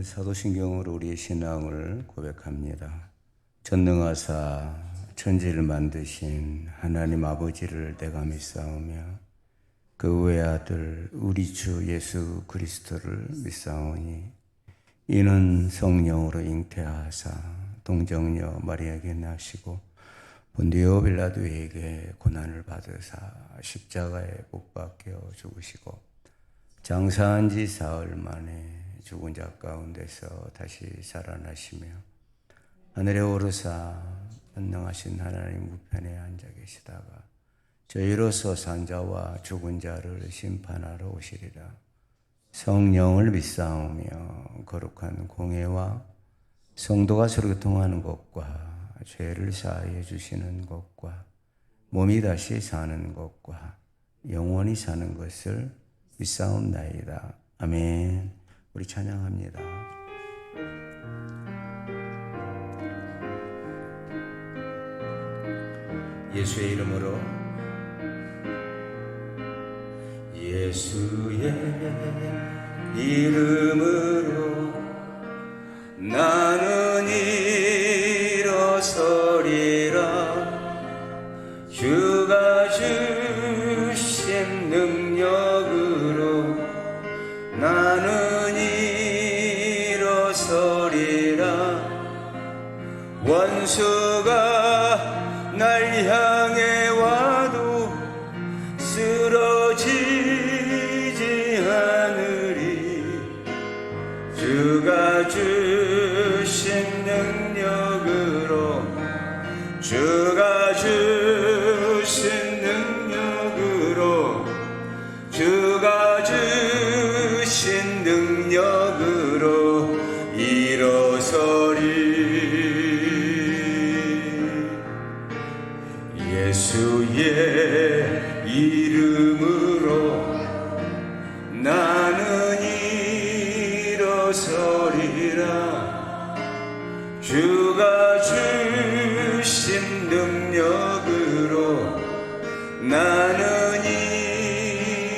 사도신경으로 우리의 신앙을 고백합니다. 전능하사 천지를 만드신 하나님 아버지를 내가 믿사오며 그 외아들 우리 주 예수 그리스도를 믿사오니 이는 성령으로 잉태하사 동정녀 마리아에게 나시고 본디오 빌라도에게 고난을 받으사 십자가에 못 박혀 죽으시고 장사한 지 사흘 만에 죽은 자 가운데서 다시 살아나시며 하늘에 오르사 전능하신 하나님 우편에 앉아 계시다가 저희로서 산자와 죽은 자를 심판하러 오시리라. 성령을 믿사오며 거룩한 공예와 성도가 서로 교통하는 것과 죄를 사하여 주시는 것과 몸이 다시 사는 것과 영원히 사는 것을 믿사옵나이다. 아멘. 우리 찬양합니다. 예수의 이름으로 예수의 이름으로 나는 일어서리라. 주가 주신 능력으로 나는 원수가 날 향해 와도 쓰러지지 않으리. 주가 주신 능력으로 주가 주신 능력으로 주가 주신 능력으로 일어서리. 예수의 이름으로 나는 일어서리라. 주가 주신 능력으로 나는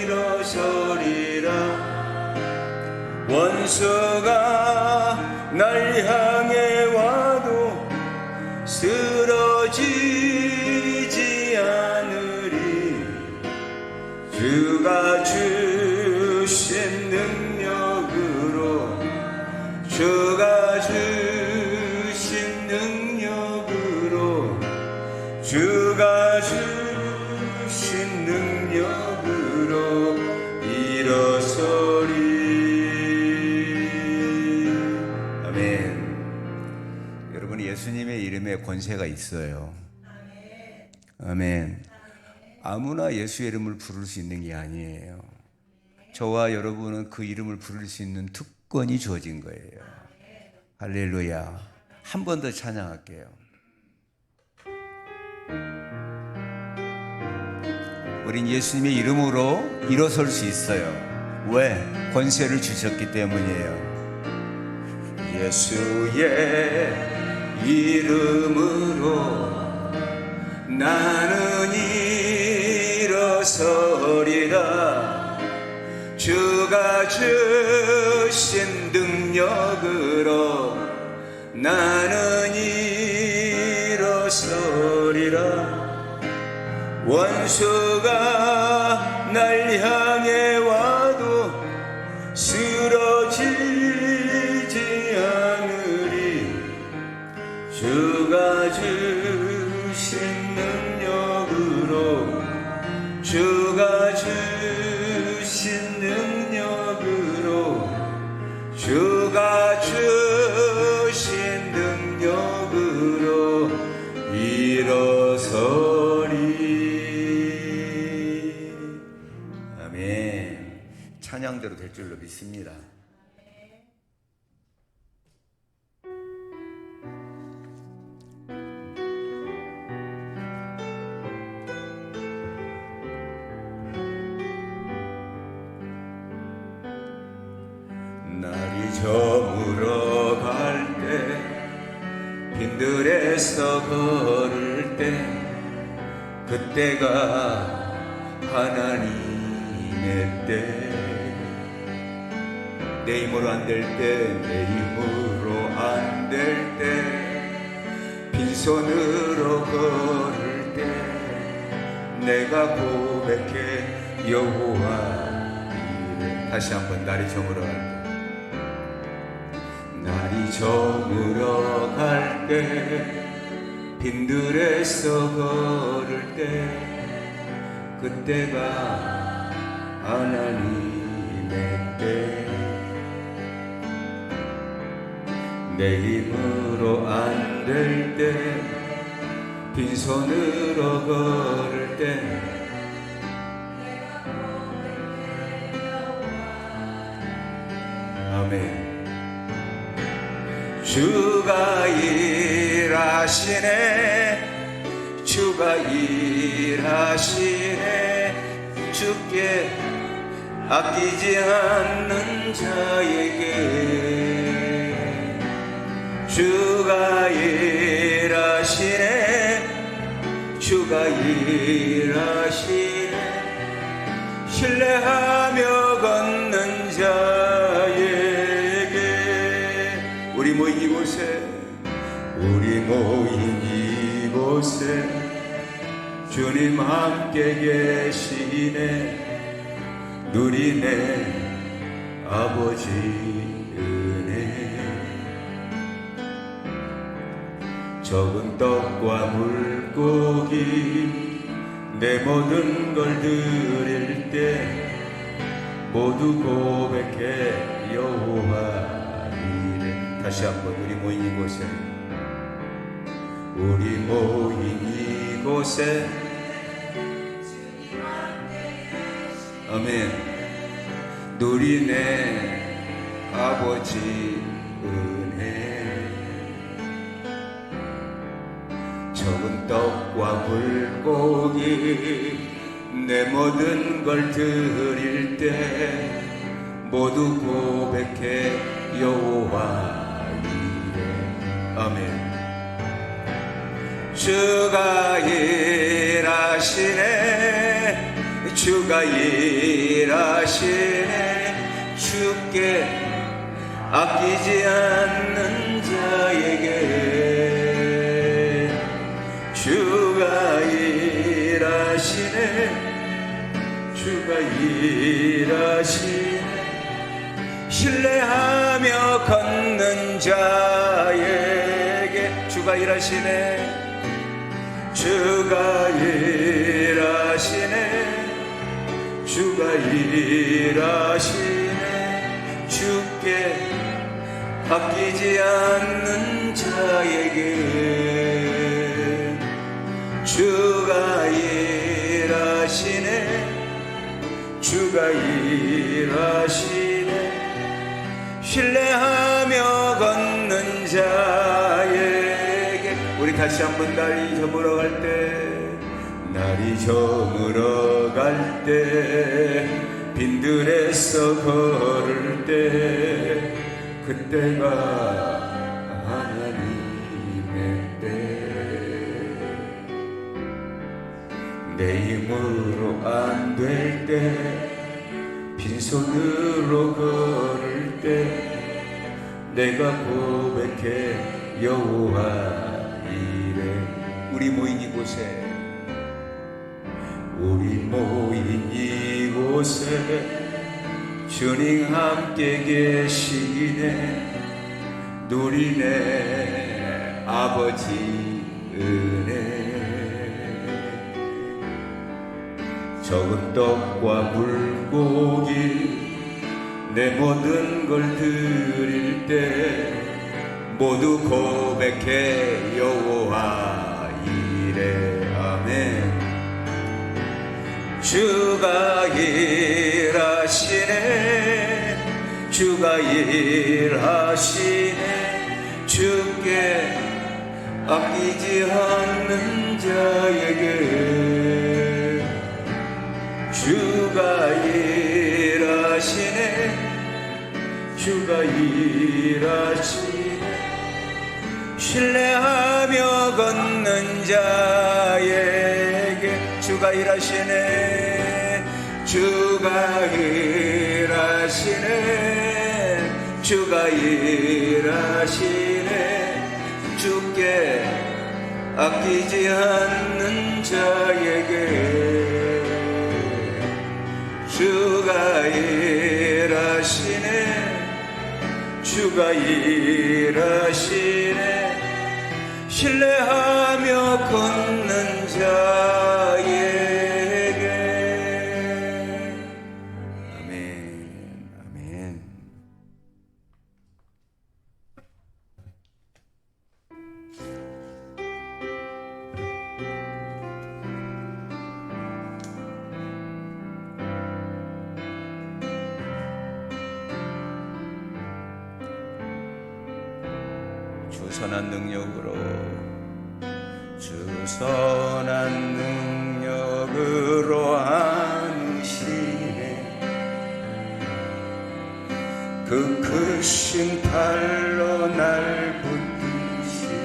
일어서리라. 원수가 날 향해 와도 쓰러지지 않으리. 주가 주신 능력으로 주가 주신 능력으로 주가 주신 능력으로 일어서리. 아멘. 여러분, 예수님의 이름에 권세가 있어요. 아멘. 아무나 예수 이름을 부를 수 있는 게 아니에요. 저와 여러분은 그 이름을 부를 수 있는 특권이 주어진 거예요. 할렐루야. 한 번 더 찬양할게요. 우린 예수님의 이름으로 일어설 수 있어요. 왜? 권세를 주셨기 때문이에요. 예수의 이름으로 나는 일어서리라. 주가 주신 능력으로 나는 일어서리라. 원수가 날 향해 와도 쓰러지지 않으리. 주가 주신 능력으로, 주가 주신 능력으로, 주가 주신 능력으로 일어서리. 아멘. 찬양대로 될 줄로 믿습니다. 날이 저물어 갈 때, 빈들에서 걸을 때, 그때가 하나님의 때. 내 힘으로 안 될 때, 내 힘으로 안 될 때, 빈손으로 걸을 때, 내가 고백해 여호와 이래. 다시 한번 날이 저물어 갈 때, 날이 저물어 갈 때, 빈들에서 걸을 때, 그때가 하나님의 때. 내 힘으로 안 될 때, 빈손으로 걸을 때, 아멘. 주가 일하시네, 주가 일하시네. 주께 아끼지 않는 자에게 주가 일하시네, 주가 일하시네. 신뢰하며 걷는 자에게. 우리 모인 이곳에, 우리 모인 이곳에 주님 함께 계시네. 누리네 아버지 은혜. 적은 떡과 물고기 내 모든 걸 드릴 때, 모두 고백해 여호와 이래. 다시 한번 우리 모인 이곳에, 우리 모인 이곳에, 아멘. 누리네 아버지 은혜. 적은 떡과 물고기 내 모든 걸 드릴 때, 모두 고백해 여호와 이래. 아멘. 주가 일하시네, 주가 일하시네. 주께 아끼지 않는 자에게 주가 일하시네, 주가 일하시네. 신뢰하며 걷는 자에게 주가 일하시네, 주가 일하시네, 주가 일하시네. 주께 아끼지 않는 자에게 주가 일하시네, 주가 일하시네. 신뢰하며 걷는 자에게. 우리 다시 한번 날이 저물어 갈 때, 날이 저물어 갈 때, 빈들에서 걸을 때, 그때가 하나님의 때. 내 힘으로 안 될 때, 빈손으로 걸을 때 내가 고백해 여호와 이래. 우리 모인 이곳에 주님 함께 계시기네. 누리네 아버지 은혜. 적은 떡과 물고기 내 모든 걸 드릴 때 모두 고백해 여호와 이래. 아멘. 주가 일하시네, 주가 일하시네. 주께 아끼지 않는 자에게 주가 일하시네, 주가 일하시네. 신뢰하며 걷는 자에게 주가 일하시네, 주가 일하시네, 주가 일하시네. 주께 아끼지 않는 자에게 주가 일하시네, 주가 일하시네. 신뢰하며 걷는 자에게. 아멘, 아멘. 주 선한 능력으로, 주 선한 능력으로 안으시네. 그 크신 팔로 날 붙드시네.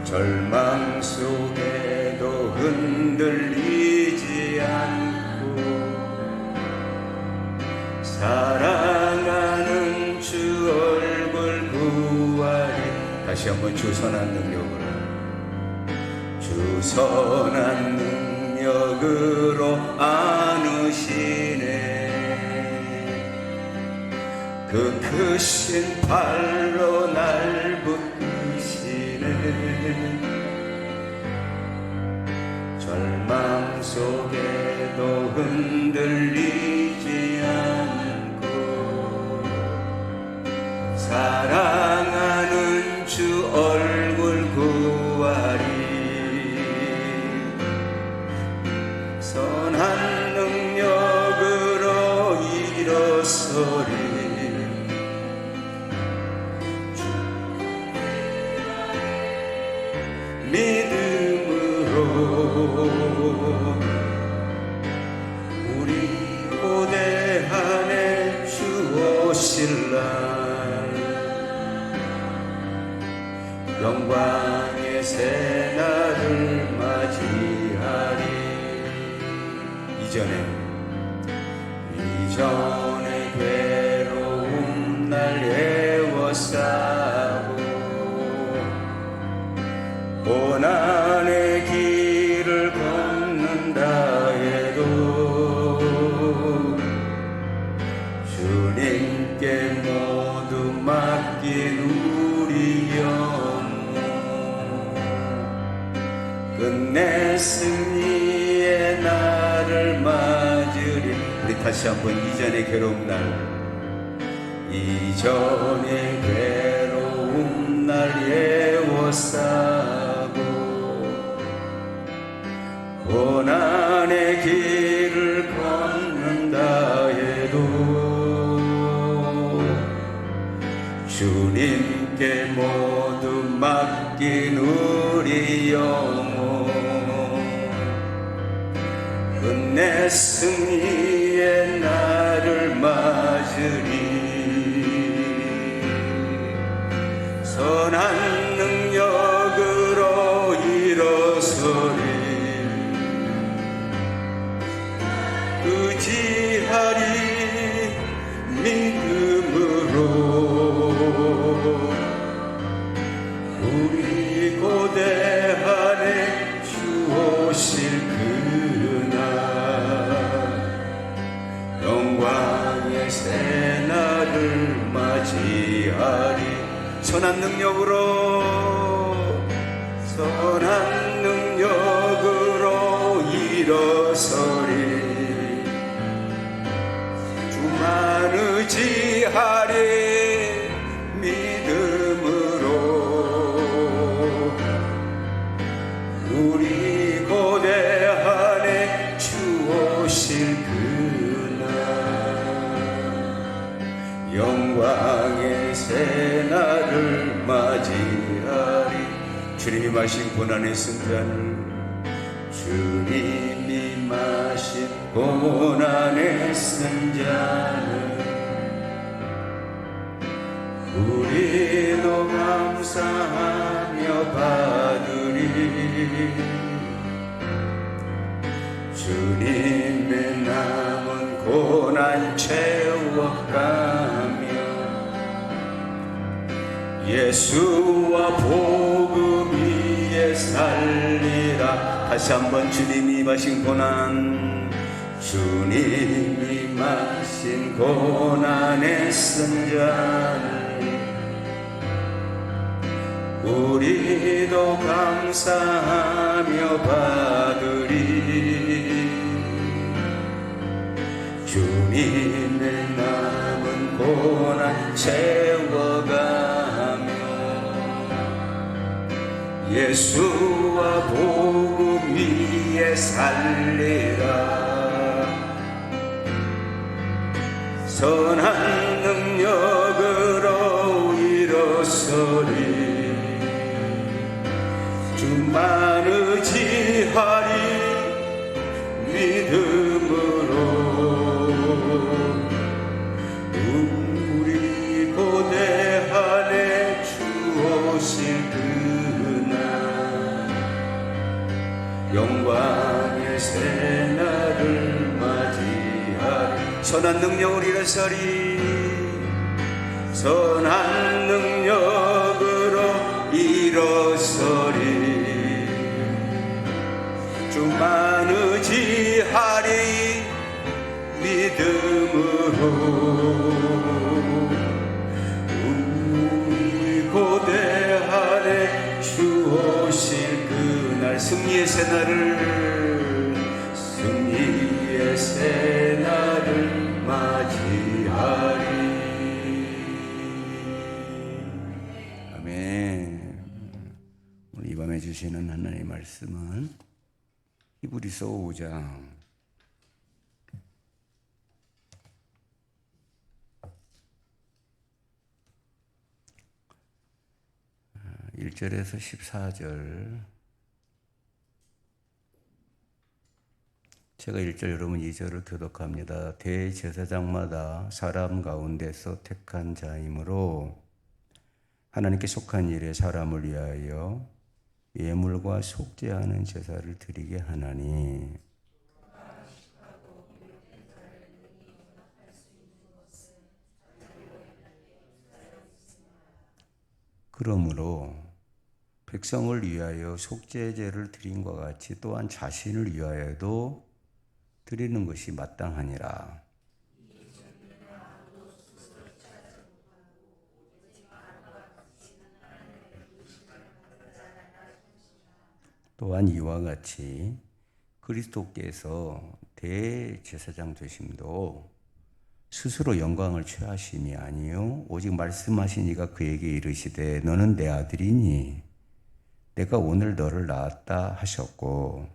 절망 속에도 흔들리지 않고 사랑하는 주 얼굴 구하리. 다시 한번 주 선한 능력으로, 주 선한 능력으로 안으시네. 그 크신 팔로 날 붙드시네. 절망 속에도 흔들리지 않고 사랑하는 주 얼굴 구하리. 선한 능력으로 일어서리. 믿음으로 우리 고대 안에 주 오실 날 영광의 새날을 맞이하리. 이전에 괴로움 날 애워싸고 고난의 길을 걷는다 해도 주님께 모두 맡긴 우리 영혼 끝내 승리의 날을 맞으리. 우리 다시 한번 이전의 괴로운 날, 이전의 괴로움 날 애워싸고 고난의 길을 걷는다 해도 주님께 모두 맡긴 우리 영혼 끝내 승리의 날을 맞으리. 선한 능력으로 일어서리. 지하리 믿음으로 우리 고대하네 주 오실 그날 영광의 새날을 맞이하리 선한 능력으로 일어서리 주만 의지하리 믿음으로 우리 고대하네 주 오실 그날 영광의 새날을 맞이하리 주님이 마신 고난의 승잔을 주님이 마신 고난의 승잔을 우리도 감사하며 받으리 주님의 남은 고난 채워가며 예수와 복음 위에 살리라 다시 한번 주님이 마신 고난 주님이 마신 고난의 승잔을 우리도 감사하며 받으리 주님의 남은 고난 채워가며 예수와 복음 위에 살리라 선한 능력으로 일어서리 주만 의지하리 믿음으로 우리 고대하네 주 오실 그날 영광의 새날을 맞이하리 선한 능력으로 일어서리 선한 능력으로 일어서리 주만 의지하리 믿음으로 우리 고대하네 주 오실 그날 승리의 새날을 맞이하리 아멘. 오늘 이 밤에 주시는 하나님의 말씀은 히브리서 5장 1절에서 14절 제가 1절 여러분 2절을 교독합니다. 대제사장마다 사람 가운데서 택한 자이므로 하나님께 속한 일에 사람을 위하여 예물과 속죄하는 제사를 드리게 하나니 그러므로 백성을 위하여 속죄제를 드린 것 같이 또한 자신을 위하여도 드리는 것이 마땅하니라. 또한 이와 같이 그리스도께서 대제사장 되심도 스스로 영광을 취하심이 아니요 오직 말씀하신 이가 그에게 이르시되 너는 내 아들이니 내가 오늘 너를 낳았다 하셨고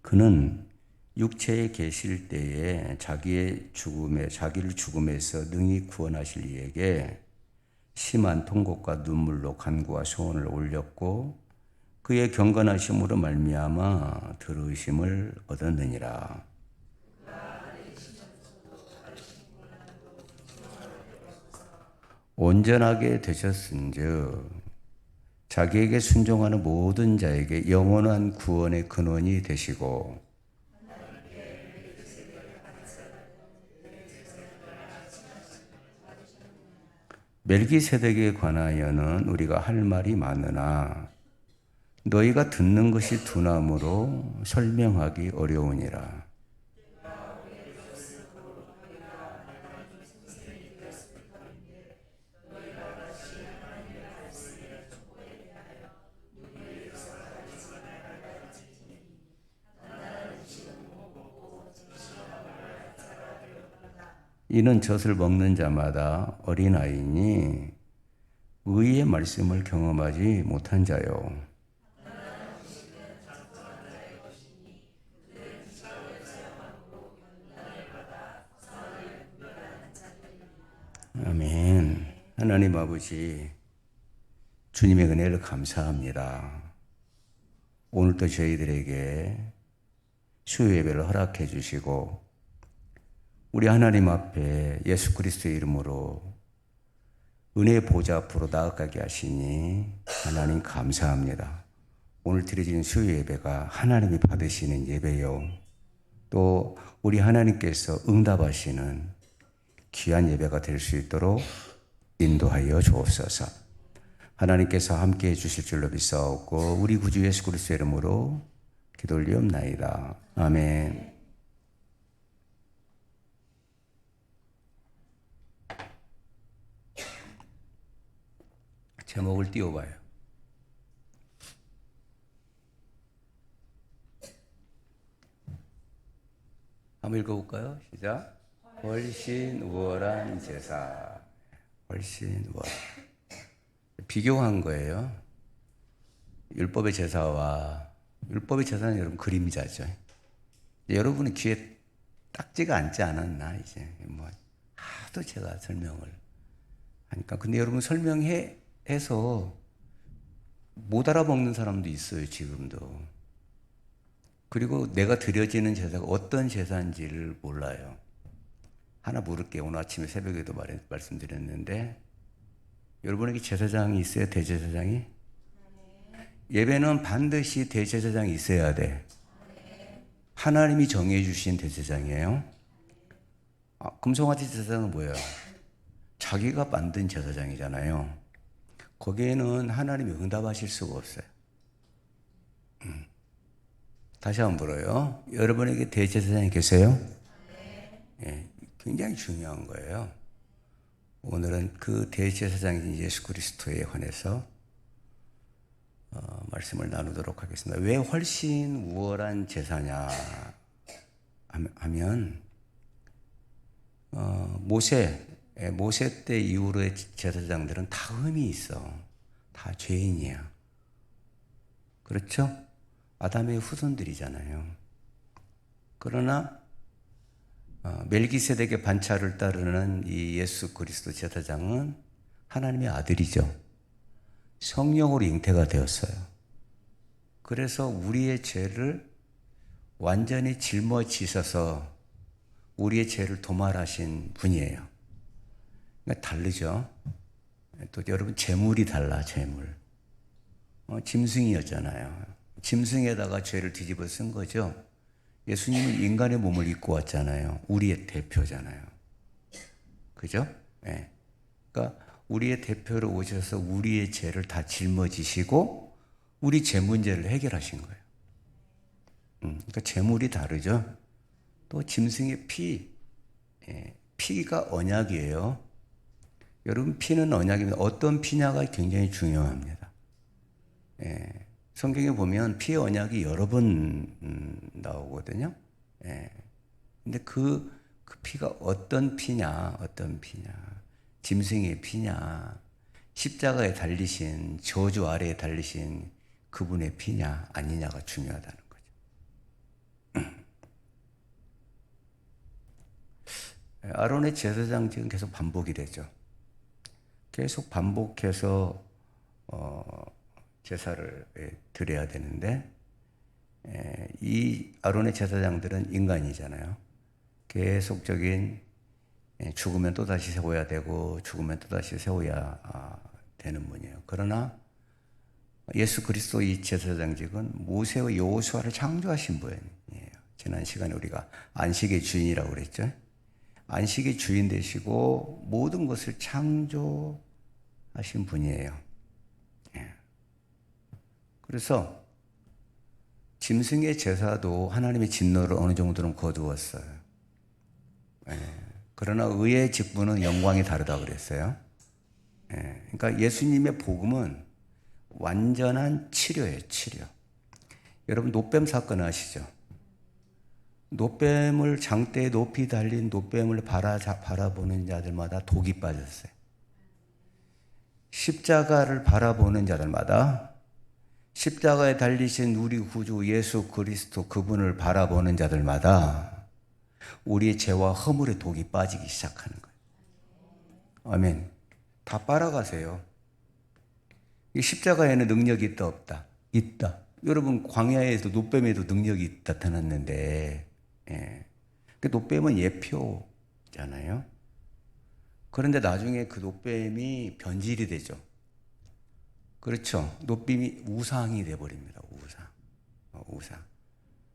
그는 육체에 계실 때에 자기를 죽음에서 능히 구원하실 이에게 심한 통곡과 눈물로 간구와 소원을 올렸고 그의 경건하심으로 말미암아 들으심을 얻었느니라. 온전하게 되셨은즉 자기에게 순종하는 모든 자에게 영원한 구원의 근원이 되시고 멜기세덱에 관하여는 우리가 할 말이 많으나 너희가 듣는 것이 둔함으로 설명하기 어려우니라. 이는 젖을 먹는 자마다 어린아이니 의의 말씀을 경험하지 못한 자요. 아멘. 하나님 아버지, 주님의 은혜를 감사합니다. 오늘도 저희들에게 수요 예배를 허락해 주시고 우리 하나님 앞에 예수 그리스도의 이름으로 은혜의 보좌 앞으로 나아가게 하시니 하나님 감사합니다. 오늘 드려지는 수요 예배가 하나님이 받으시는 예배요. 또 우리 하나님께서 응답하시는 귀한 예배가 될 수 있도록 인도하여 주옵소서. 하나님께서 함께해 주실 줄로 믿사옵고 우리 구주 예수 그리스도의 이름으로 기도 올리옵나이다. 아멘. 제목을 띄워봐요. 한번 읽어볼까요? 시작. 훨씬 우월한 제사. 훨씬 우월. 비교한 거예요. 율법의 제사와 율법의 제사는 여러분 그림자죠. 여러분의 귀에 딱지가 앉지 않았나 이제 뭐 하도 제가 설명을 하니까 근데 여러분 설명해서 못 알아먹는 사람도 있어요 지금도. 그리고 내가 드려지는 제사가 어떤 제사인지를 몰라요. 하나 물을게요. 오늘 아침에 새벽에도 말씀드렸는데 여러분에게 제사장이 있어요? 대제사장이? 예배는 반드시 대제사장이 있어야 돼. 하나님이 정해 주신 대제사장이에요. 금송아지 제사장은 뭐예요? 자기가 만든 제사장이잖아요. 거기에는 하나님이 응답하실 수가 없어요. 다시 한번 물어요. 여러분에게 대제사장이 계세요? 예, 굉장히 중요한 거예요. 오늘은 그 대제사장인 예수 그리스도에 관해서 말씀을 나누도록 하겠습니다. 왜 훨씬 우월한 제사냐 하면 모세 때 이후로의 제사장들은 다 흠이 있어. 다 죄인이야. 그렇죠? 아담의 후손들이잖아요. 그러나 멜기세덱의 반차를 따르는 이 예수 그리스도 제사장은 하나님의 아들이죠. 성령으로 잉태가 되었어요. 그래서 우리의 죄를 완전히 짊어지셔서 우리의 죄를 도말하신 분이에요. 그러니까 다르죠. 또 여러분 재물이 달라. 재물. 짐승이었잖아요. 짐승에다가 죄를 뒤집어 쓴 거죠. 예수님은 인간의 몸을 입고 왔잖아요. 우리의 대표잖아요. 그죠? 네. 그러니까 우리의 대표로 오셔서 우리의 죄를 다 짊어지시고 우리 죄 문제를 해결하신 거예요. 그러니까 재물이 다르죠. 또 짐승의 피, 피가 언약이에요. 여러분 피는 언약입니다. 어떤 피냐가 굉장히 중요합니다. 성경에 보면 피의 언약이 여러 번 나오거든요. 근데 그 피가 어떤 피냐, 짐승의 피냐, 십자가에 달리신, 저주 아래에 달리신 그분의 피냐, 아니냐가 중요하다는 거죠. 아론의 제사장 지금 계속 반복이 되죠. 계속 반복해서, 제사를 드려야 되는데 이 아론의 제사장들은 인간이잖아요. 계속적인 죽으면 또다시 세워야 되고 죽으면 또다시 세워야 되는 분이에요. 그러나 예수 그리스도 이 제사장직은 모세와 여호수아를 창조하신 분이에요. 지난 시간에 우리가 안식의 주인이라고 그랬죠. 안식의 주인 되시고 모든 것을 창조하신 분이에요. 그래서 짐승의 제사도 하나님의 진노를 어느 정도는 거두었어요. 그러나 의의 직분은 영광이 다르다고 그랬어요. 그러니까 예수님의 복음은 완전한 치료예요, 치료. 여러분 노뱀 사건 아시죠? 노뱀을 장대에 높이 달린 노뱀을 바라보는 자들마다 독이 빠졌어요. 십자가를 바라보는 자들마다 십자가에 달리신 우리 구주 예수 그리스도 그분을 바라보는 자들마다 우리의 죄와 허물의 독이 빠지기 시작하는 거예요. 아멘. 다 빨아가세요. 이 십자가에는 능력이 있다 없다? 있다. 여러분 광야에도 노뱀에도 능력이 나타났는데 그 노뱀은 예표잖아요. 그런데 나중에 그 노뱀이 변질이 되죠. 그렇죠. 노뱀이 우상이 돼버립니다. 우상.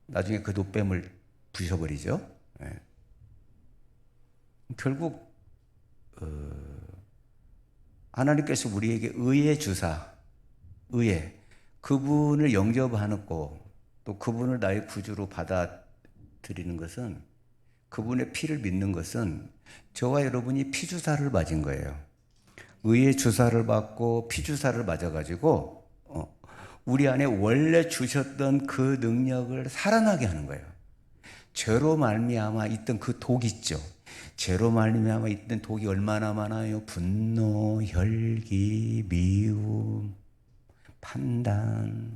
나중에 그 노뱀을 부셔버리죠. 결국 하나님께서 우리에게 의의 주사, 그분을 영접하고 또 그분을 나의 구주로 받아들이는 것은, 그분의 피를 믿는 것은 저와 여러분이 피주사를 맞은 거예요. 의의 주사를 받고 피주사를 맞아가지고 우리 안에 원래 주셨던 그 능력을 살아나게 하는 거예요. 죄로 말미암아 있던 그 독 있죠. 죄로 말미암아 있던 독이 얼마나 많아요. 분노, 혈기, 미움, 판단,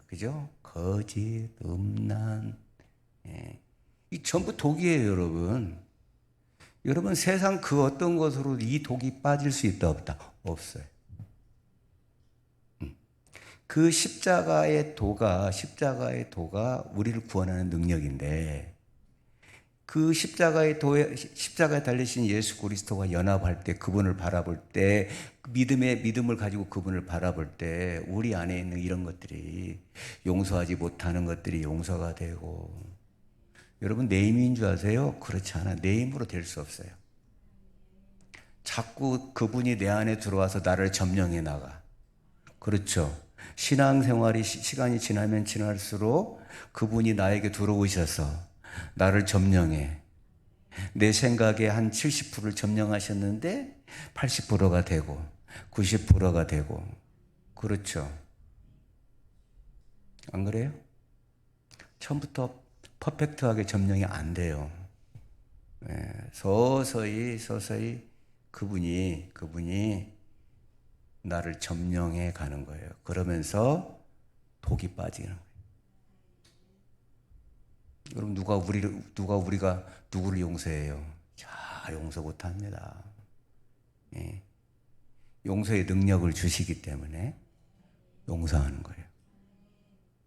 그죠? 거짓, 음란, 이 전부 독이에요, 여러분. 여러분 세상 그 어떤 것으로 이 독이 빠질 수 있다 없다? 없어요. 그 십자가의 도가 우리를 구원하는 능력인데, 그 십자가에 달리신 예수 그리스도와 연합할 때, 그분을 바라볼 때, 믿음을 가지고 그분을 바라볼 때 우리 안에 있는 이런 것들이, 용서하지 못하는 것들이 용서가 되고. 여러분 내 힘인 줄 아세요? 그렇지 않아. 내 힘으로 될 수 없어요. 자꾸 그분이 내 안에 들어와서 나를 점령해 나가. 그렇죠. 신앙생활이 시간이 지나면 지날수록 그분이 나에게 들어오셔서 나를 점령해. 내 생각의 한 70%를 점령하셨는데 80%가 되고 90%가 되고. 그렇죠. 안 그래요? 처음부터 퍼펙트하게 점령이 안 돼요. 서서히 그분이 나를 점령해 가는 거예요. 그러면서 독이 빠지는 거예요. 여러분 우리가 누구를 용서해요? 자, 용서 못 합니다. 용서의 능력을 주시기 때문에 용서하는 거예요.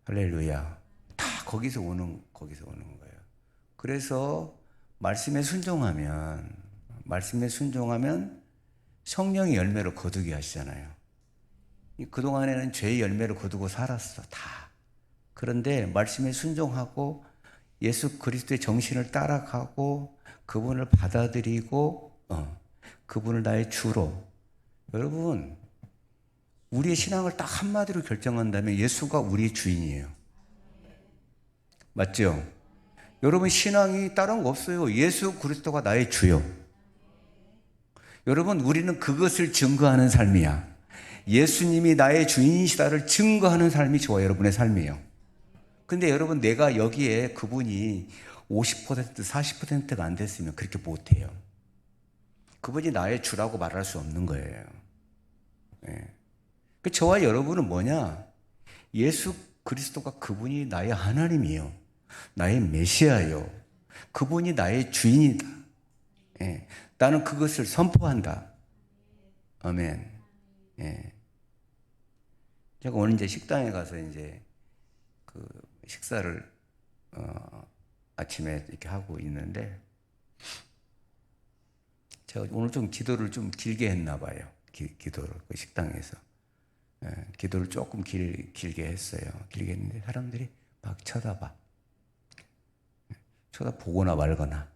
할렐루야. 다 거기서 오는 거예요. 그래서 말씀에 순종하면 성령의 열매를 거두게 하시잖아요. 그동안에는 죄의 열매를 거두고 살았어, 다. 그런데 말씀에 순종하고 예수 그리스도의 정신을 따라가고 그분을 받아들이고 그분을 나의 주로. 여러분 우리의 신앙을 딱 한마디로 결정한다면 예수가 우리의 주인이에요. 맞죠? 여러분 신앙이 다른 거 없어요. 예수 그리스도가 나의 주요. 여러분 우리는 그것을 증거하는 삶이야. 예수님이 나의 주인이시다를 증거하는 삶이 저와 여러분의 삶이에요. 근데 여러분 내가 여기에 그분이 50% 40%가 안 됐으면 그렇게 못해요. 그분이 나의 주라고 말할 수 없는 거예요. 저와 여러분은 뭐냐? 예수 그리스도가 그분이 나의 하나님이에요. 나의 메시아예요. 그분이 나의 주인이다. 나는 그것을 선포한다. 아멘. 제가 오늘 이제 식당에 가서 이제 그 식사를 아침에 이렇게 하고 있는데, 제가 오늘 좀 기도를 좀 길게 했나 봐요. 기도를 그 식당에서. 기도를 조금 길게 했어요. 길게 했는데 사람들이 막 쳐다봐. 쳐다보거나 말거나.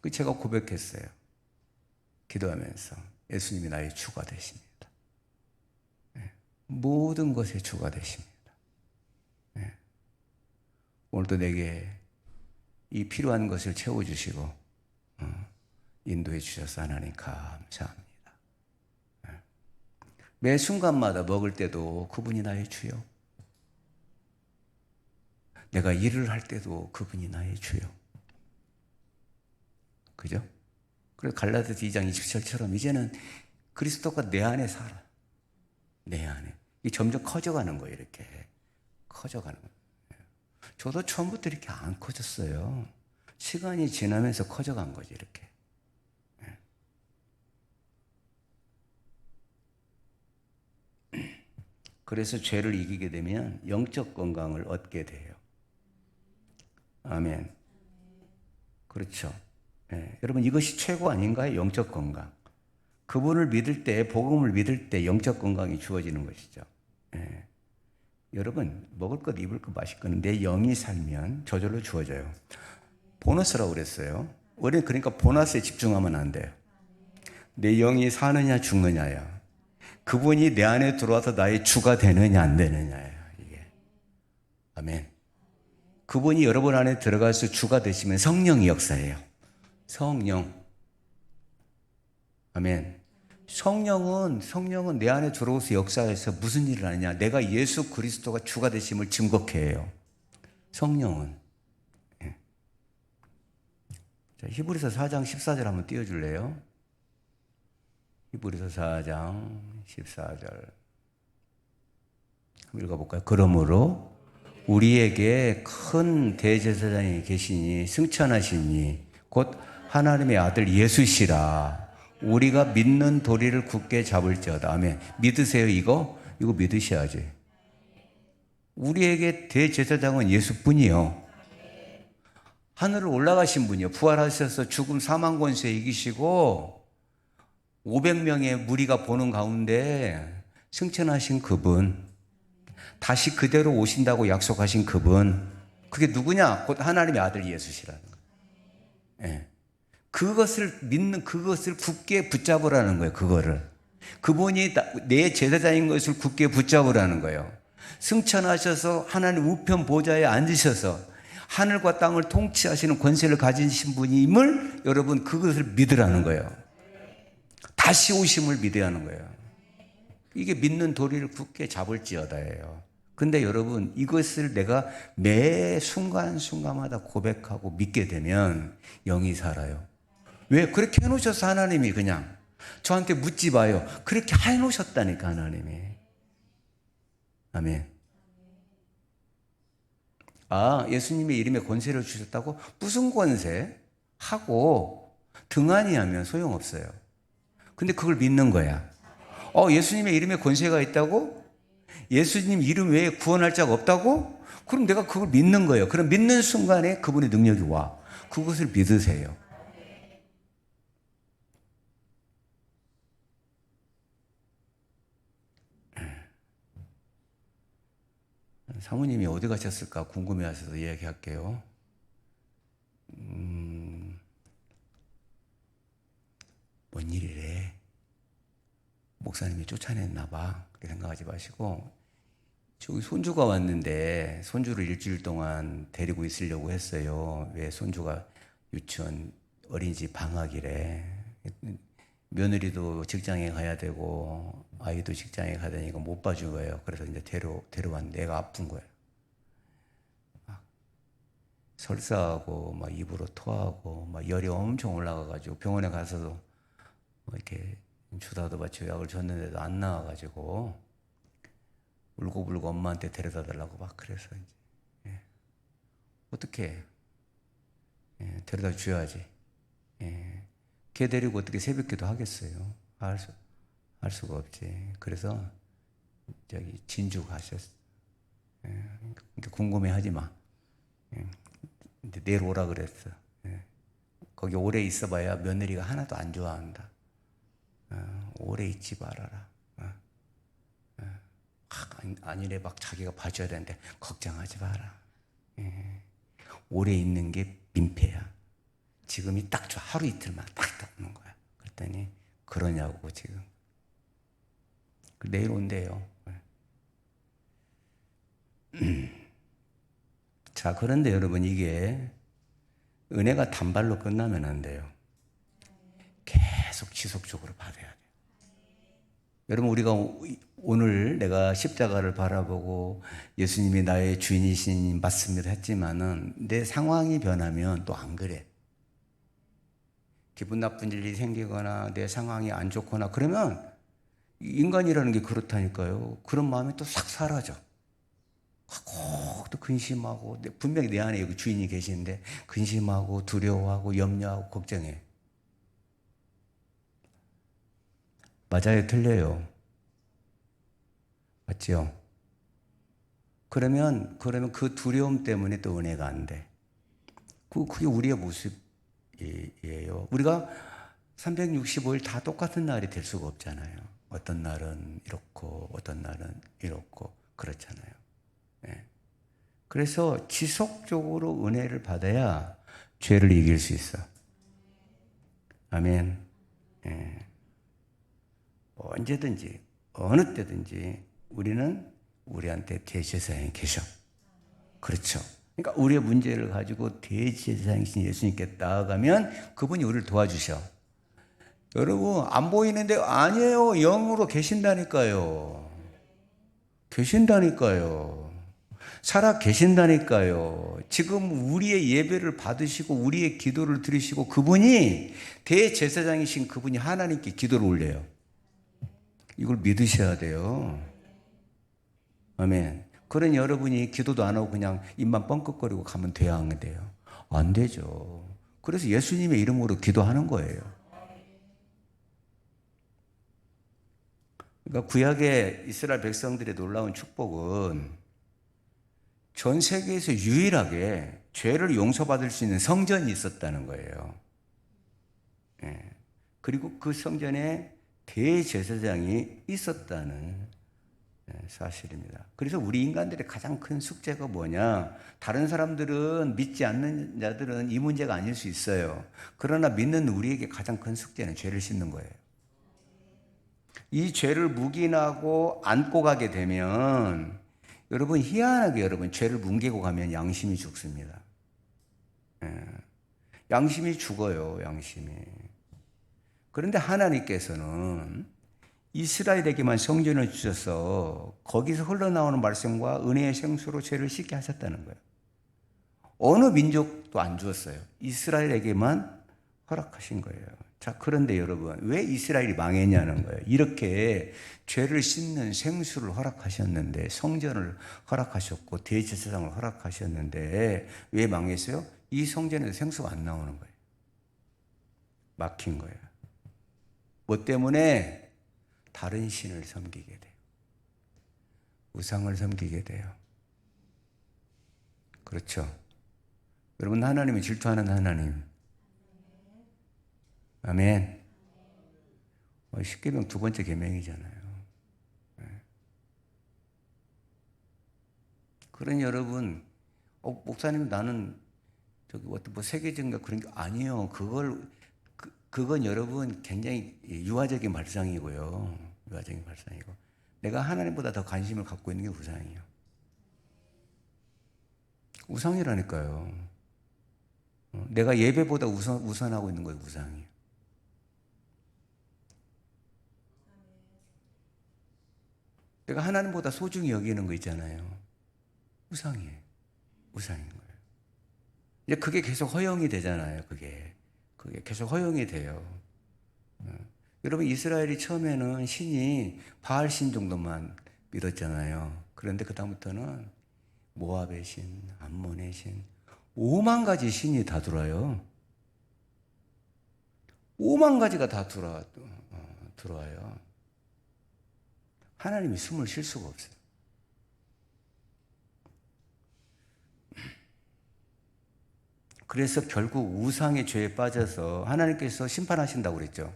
그 제가 고백했어요. 기도하면서 예수님이 나의 주가 되십니다. 모든 것의 주가 되십니다. 오늘도 내게 이 필요한 것을 채워주시고 인도해 주셔서 하나님 감사합니다. 매 순간마다 먹을 때도 그분이 나의 주요. 내가 일을 할 때도 그분이 나의 주요. 그죠? 그래서 갈라디아서 2장 27절처럼 이제는 그리스도가 내 안에 살아. 내 안에. 이게 점점 커져가는 거예요. 이렇게 커져가는 거예요. 저도 처음부터 이렇게 안 커졌어요. 시간이 지나면서 커져간 거지 이렇게. 그래서 죄를 이기게 되면 영적 건강을 얻게 돼요. 아멘. 그렇죠. 여러분 이것이 최고 아닌가요? 영적 건강. 그분을 믿을 때, 복음을 믿을 때 영적 건강이 주어지는 것이죠. 여러분 먹을 것, 입을 것, 마실 것은 내 영이 살면 저절로 주어져요. 보너스라고 그랬어요. 우리는 그러니까 보너스에 집중하면 안 돼요. 내 영이 사느냐 죽느냐야. 그분이 내 안에 들어와서 나의 주가 되느냐 안 되느냐예요. 이게. 아멘. 그분이 여러분 안에 들어가서 주가 되시면 성령이 역사해요. 성령. 아멘. 성령은 내 안에 들어오서 역사해서 무슨 일을 하느냐. 내가 예수 그리스도가 주가 되심을 증거케 해요. 성령은. 자, 히브리서 4장 14절 한번 띄워줄래요? 히브리서 4장 14절 한번 읽어볼까요? 그러므로 우리에게 큰 대제사장이 계시니 승천하시니 곧 하나님의 아들 예수시라. 우리가 믿는 도리를 굳게 잡을지어다. 아멘. 믿으세요 이거? 이거 믿으셔야지. 우리에게 대제사장은 예수뿐이요. 하늘을 올라가신 분이요. 부활하셔서 죽음 사망 권세 이기시고 500명의 무리가 보는 가운데 승천하신 그분, 다시 그대로 오신다고 약속하신 그분, 그게 누구냐? 곧 하나님의 아들 예수시라는 거예요. 그것을 믿는, 그것을 굳게 붙잡으라는 거예요. 그거를. 그분이 내 제사장인 것을 굳게 붙잡으라는 거예요. 승천하셔서 하나님 우편 보좌에 앉으셔서 하늘과 땅을 통치하시는 권세를 가지신 분임을 여러분 그것을 믿으라는 거예요. 다시 오심을 믿어야 하는 거예요. 이게 믿는 도리를 굳게 잡을지어다예요. 근데 여러분 이것을 내가 매 순간순간마다 고백하고 믿게 되면 영이 살아요. 왜? 그렇게 해놓으셔서 하나님이 그냥 저한테 묻지 마요. 그렇게 해놓으셨다니까 하나님이. 아멘. 아, 예수님의 이름에 권세를 주셨다고? 무슨 권세? 하고 등한히 하면 소용없어요. 근데 그걸 믿는 거야. 예수님의 이름에 권세가 있다고? 예수님 이름 외에 구원할 자가 없다고? 그럼 내가 그걸 믿는 거예요. 그럼 믿는 순간에 그분의 능력이 와. 그것을 믿으세요. 사모님이 어디 가셨을까 궁금해 하셔서 이야기할게요. 뭔 일이래? 목사님이 쫓아냈나 봐. 그렇게 생각하지 마시고, 저기 손주가 왔는데 손주를 일주일 동안 데리고 있으려고 했어요. 왜? 손주가 유치원 어린이집 방학이래. 며느리도 직장에 가야 되고 아이도 직장에 가야 되니까 못 봐준 거예요. 그래서 이제 데려왔는데 애가 아픈 거예요. 막 설사하고 막 입으로 토하고 막 열이 엄청 올라가가지고 병원에 가서도 뭐 이렇게 주사도 맞추고 약을 줬는데도 안 나와가지고 울고불고 엄마한테 데려다 달라고 막 그래서 이제 어떻게 데려다 줘야지. 걔 데리고 어떻게 새벽기도 하겠어요? 할 수가 없지. 그래서 저기 진주 가셨어. 궁금해하지 마. 근데 내일 오라 그랬어. 거기 오래 있어봐야 며느리가 하나도 안 좋아한다. 오래 있지 말아라. 아니래 막 자기가 봐줘야 되는데 걱정하지 마라. 오래 있는 게 민폐야. 지금이 딱 좋아. 하루 이틀만 딱 오는 거야. 그랬더니 그러냐고 지금. 내일 온대요. 자, 그런데 여러분 이게 은혜가 단발로 끝나면 안 돼요. 계속 지속적으로 받아야 돼요. 여러분 우리가 오늘 내가 십자가를 바라보고 예수님이 나의 주인이신 맞습니다 했지만은 내 상황이 변하면 또 안 그래. 기분 나쁜 일이 생기거나 내 상황이 안 좋거나 그러면 인간이라는 게 그렇다니까요. 그런 마음이 또 싹 사라져. 꼭 또 근심하고 분명히 내 안에 여기 주인이 계시는데 근심하고 두려워하고 염려하고 걱정해. 맞아요, 틀려요? 맞죠? 그러면 그 두려움 때문에 또 은혜가 안 돼. 그게 우리의 모습이에요. 우리가 365일 다 똑같은 날이 될 수가 없잖아요. 어떤 날은 이렇고 어떤 날은 이렇고 그렇잖아요. 네. 그래서 지속적으로 은혜를 받아야 죄를 이길 수 있어. 아멘. 네. 언제든지 어느 때든지 우리는 우리한테 대제사장이 계셔. 그렇죠. 그러니까 우리의 문제를 가지고 대제사장이신 예수님께 나아가면 그분이 우리를 도와주셔. 여러분 안 보이는데 아니에요. 영으로 계신다니까요. 계신다니까요. 살아 계신다니까요. 지금 우리의 예배를 받으시고 우리의 기도를 들으시고 그분이 대제사장이신 그분이 하나님께 기도를 올려요. 이걸 믿으셔야 돼요. 아멘. 그런 여러분이 기도도 안 하고 그냥 입만 뻥긋거리고 가면 돼야 안 돼요? 안 되죠. 그래서 예수님의 이름으로 기도하는 거예요. 그러니까 구약의 이스라엘 백성들의 놀라운 축복은 전 세계에서 유일하게 죄를 용서받을 수 있는 성전이 있었다는 거예요. 예. 그리고 그 성전에 대제사장이 있었다는 사실입니다. 그래서 우리 인간들의 가장 큰 숙제가 뭐냐? 다른 사람들은 믿지 않는 자들은 이 문제가 아닐 수 있어요. 그러나 믿는 우리에게 가장 큰 숙제는 죄를 씻는 거예요. 이 죄를 묵인하고 안고 가게 되면 여러분 희한하게 여러분 죄를 뭉개고 가면 양심이 죽습니다. 양심이 죽어요. 양심이. 그런데 하나님께서는 이스라엘에게만 성전을 주셔서 거기서 흘러나오는 말씀과 은혜의 생수로 죄를 씻게 하셨다는 거예요. 어느 민족도 안 주었어요. 이스라엘에게만 허락하신 거예요. 자, 그런데 여러분, 왜 이스라엘이 망했냐는 거예요. 이렇게 죄를 씻는 생수를 허락하셨는데, 성전을 허락하셨고, 대제사장을 허락하셨는데, 왜 망했어요? 이 성전에서 생수가 안 나오는 거예요. 막힌 거예요. 뭐 때문에? 다른 신을 섬기게 돼요. 우상을 섬기게 돼요. 그렇죠. 여러분, 하나님이 질투하는 하나님. 아멘. 십계명 두 번째 계명이잖아요. 그러니 여러분, 목사님 나는 저기 어떤 뭐 세계적인가 그런 게 아니에요. 그건 여러분 굉장히 유아적인 발상이고요. 유아적인 발상이고. 내가 하나님보다 더 관심을 갖고 있는 게 우상이에요. 우상이라니까요. 내가 예배보다 우선하고 있는 거예요. 우상이에요. 내가 하나님보다 소중히 여기는 거 있잖아요. 우상이에요. 우상인 거예요. 이제 그게 계속 허용이 되잖아요. 그게 계속 허용이 돼요. 여러분 이스라엘이 처음에는 신이 바알 신 정도만 믿었잖아요. 그런데 그 다음부터는 모압의 신, 암몬의 신, 5만 가지 신이 다 들어와요. 5만 가지가 다 들어와요. 하나님이 숨을 쉴 수가 없어요. 그래서 결국 우상의 죄에 빠져서 하나님께서 심판하신다고 그랬죠.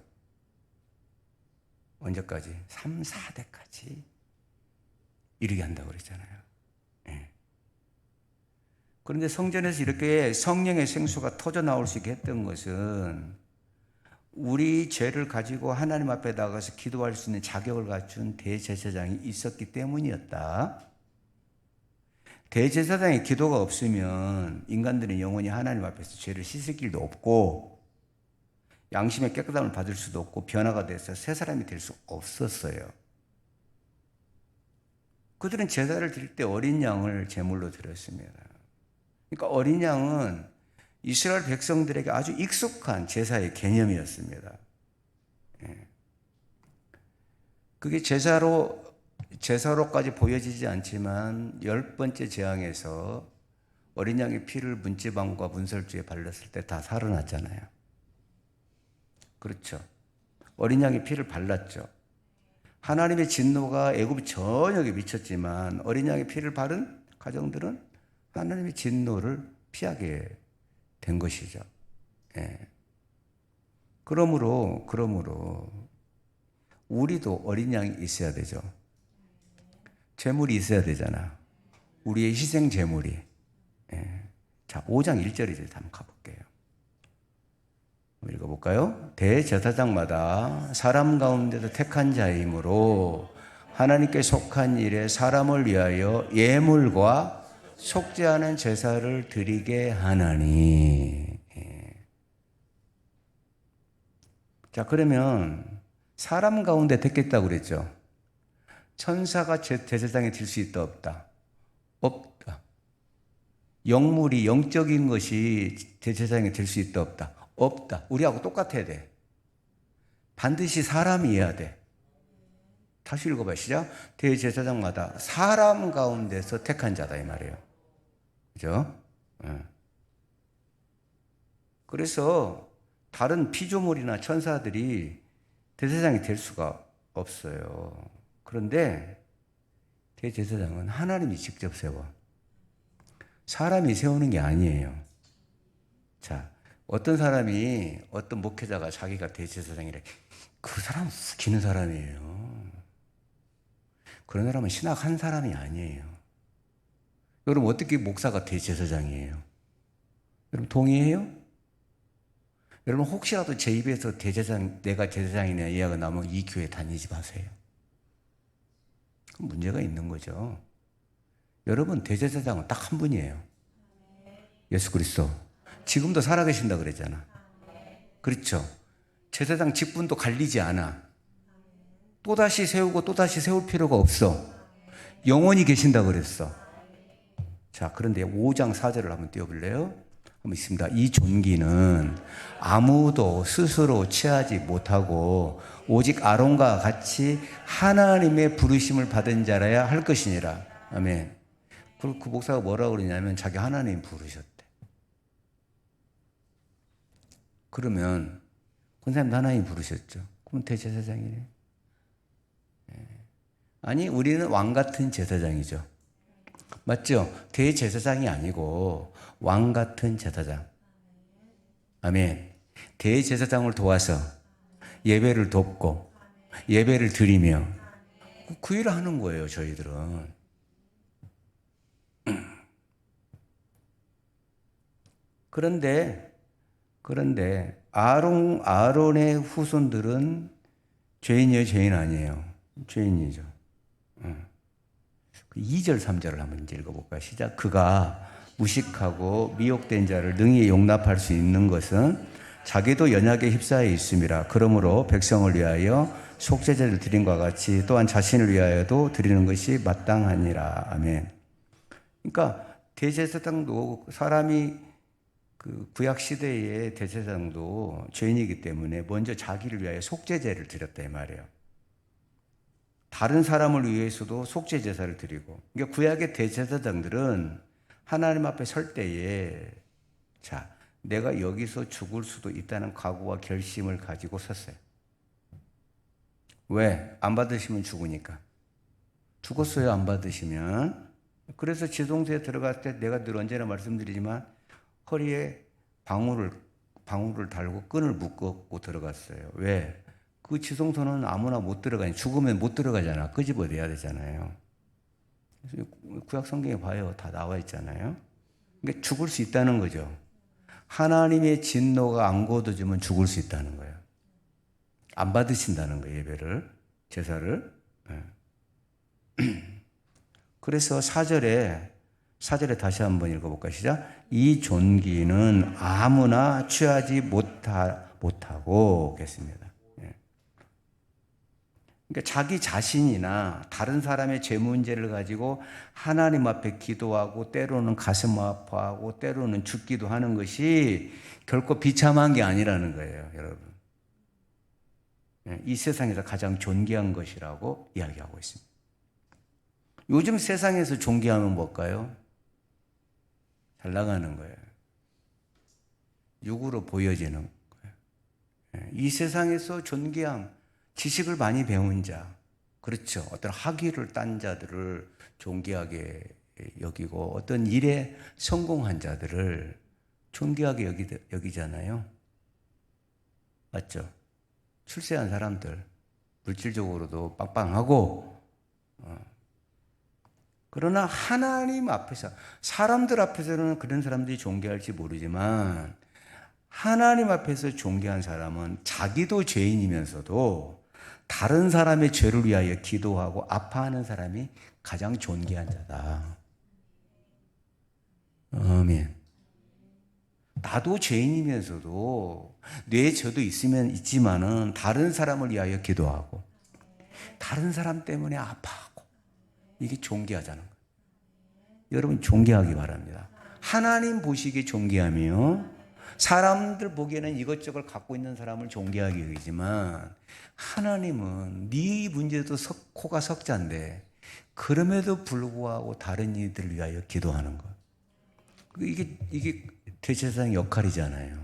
언제까지? 3, 4대까지 이르게 한다고 그랬잖아요. 예. 그런데 성전에서 이렇게 성령의 생수가 터져 나올 수 있게 했던 것은 우리 죄를 가지고 하나님 앞에 나가서 기도할 수 있는 자격을 갖춘 대제사장이 있었기 때문이었다. 대제사장의 기도가 없으면 인간들은 영원히 하나님 앞에서 죄를 씻을 길도 없고 양심의 깨끗함을 받을 수도 없고 변화가 돼서 새 사람이 될 수 없었어요. 그들은 제사를 드릴 때 어린 양을 제물로 드렸습니다. 그러니까 어린 양은 이스라엘 백성들에게 아주 익숙한 제사의 개념이었습니다. 그게 제사로까지 보여지지 않지만 10번째 재앙에서 어린 양의 피를 문지방과 문설주에 발랐을 때 다 살아났잖아요. 그렇죠. 어린 양의 피를 발랐죠. 하나님의 진노가 애굽 전역에 미쳤지만 어린 양의 피를 바른 가정들은 하나님의 진노를 피하게 된 것이죠. 예. 그러므로 우리도 어린 양이 있어야 되죠. 제물이 있어야 되잖아. 우리의 희생 제물이. 예. 자, 5장 1절에 한번 가볼게요. 읽어볼까요? 대제사장마다 사람 가운데서 택한 자이므로 하나님께 속한 일에 사람을 위하여 예물과 속죄하는 제사를 드리게 하나니. 자, 그러면 사람 가운데 택했다고 그랬죠. 천사가 제사장이 될 수 있다 없다? 없다. 영물이 영적인 것이 제사장이 될 수 있다 없다? 없다. 우리하고 똑같아야 돼. 반드시 사람이어야 돼. 다시 읽어봐요. 시작. 대제사장마다 사람 가운데서 택한 자다 이 말이에요. 그죠? 그래서 다른 피조물이나 천사들이 대제사장이 될 수가 없어요. 그런데 대제사장은 하나님이 직접 세워. 사람이 세우는 게 아니에요. 자, 어떤 사람이 어떤 목회자가 자기가 대제사장이래. 그 사람 웃기는 사람이에요. 그런 사람은 신학한 사람이 아니에요. 여러분 어떻게 목사가 대제사장이에요? 여러분 동의해요? 여러분 혹시라도 제 입에서 내가 제사장이냐 이야기가 나오면 이 교회 다니지 마세요. 문제가 있는 거죠. 여러분 대제사장은 딱 한 분이에요. 예수 그리스도. 지금도 살아계신다 그랬잖아. 그렇죠. 제사장 직분도 갈리지 않아. 또다시 세우고 또다시 세울 필요가 없어. 영원히 계신다 그랬어. 자, 그런데 5장 4절을 한번 띄워볼래요? 한번 있습니다. 이 존귀는 아무도 스스로 취하지 못하고 오직 아론과 같이 하나님의 부르심을 받은 자라야 할 것이니라. 아멘. 그 목사가 뭐라고 그러냐면 자기 하나님 부르셨대. 그러면 권사님도 하나님 부르셨죠. 그럼 대제사장이네. 아니 우리는 왕 같은 제사장이죠. 맞죠? 대제사장이 아니고 왕 같은 제사장. 아멘. 대제사장을 도와서 예배를 돕고 예배를 드리며 그 일을 하는 거예요. 저희들은. 그런데 아론의 후손들은 죄인이에요, 죄인 아니에요? 죄인이죠. 2절, 3절을 한번 이제 읽어볼까요? 시작. 그가 무식하고 미혹된 자를 능히 용납할 수 있는 것은 자기도 연약에 휩싸여 있음이라. 그러므로 백성을 위하여 속죄제를 드린 것 같이 또한 자신을 위하여도 드리는 것이 마땅하니라. 아멘. 그러니까 대제사장도 사람이 그 구약 시대의 대제사장도 죄인이기 때문에 먼저 자기를 위하여 속죄제를 드렸다 이 말이에요. 다른 사람을 위해서도 속죄 제사를 드리고. 그러니까 구약의 대제사장들은 하나님 앞에 설 때에 자, 내가 여기서 죽을 수도 있다는 각오와 결심을 가지고 섰어요. 왜? 안 받으시면 죽으니까. 죽었어요, 안 받으시면. 그래서 지동소에 들어갈 때 내가 늘 언제나 말씀드리지만 허리에 방울을 달고 끈을 묶고 들어갔어요. 왜? 그 지성소는 아무나 못 들어가니 죽으면 못 들어가잖아. 끄집어내야 되잖아요. 그래서 구약 성경에 봐요. 다 나와 있잖아요. 그러니까 죽을 수 있다는 거죠. 하나님의 진노가 안 거둬지면 죽을 수 있다는 거예요. 안 받으신다는 거예요. 예배를, 제사를. 그래서 4절에 다시 한번 읽어볼까요? 시작. 이 존귀는 아무나 취하지 못하고 겠습니다. 그러니까 자기 자신이나 다른 사람의 죄 문제를 가지고 하나님 앞에 기도하고 때로는 가슴 아파하고 때로는 죽기도 하는 것이 결코 비참한 게 아니라는 거예요, 여러분. 이 세상에서 가장 존귀한 것이라고 이야기하고 있습니다. 요즘 세상에서 존귀하면 뭘까요? 잘 나가는 거예요. 육으로 보여지는 거예요. 이 세상에서 존귀함, 지식을 많이 배운 자, 그렇죠. 어떤 학위를 딴 자들을 존귀하게 여기고 어떤 일에 성공한 자들을 존귀하게 여기잖아요. 맞죠? 출세한 사람들, 물질적으로도 빵빵하고, 그러나 하나님 앞에서, 사람들 앞에서는 그런 사람들이 존귀할지 모르지만, 하나님 앞에서 존귀한 사람은 자기도 죄인이면서도 다른 사람의 죄를 위하여 기도하고 아파하는 사람이 가장 존귀한 자다. 아멘. 나도 죄인이면서도 내 죄도 있지만은 다른 사람을 위하여 기도하고 다른 사람 때문에 아파하고 이게 존귀하자는 거예요. 여러분 존귀하기 바랍니다. 하나님 보시기에 존귀하며 사람들 보기에는 이것저것 갖고 있는 사람을 존귀하게 여기지만 하나님은 네 문제도 코가 석자인데 그럼에도 불구하고 다른 이들을 위하여 기도하는 것. 이게 대제사장의 역할이잖아요.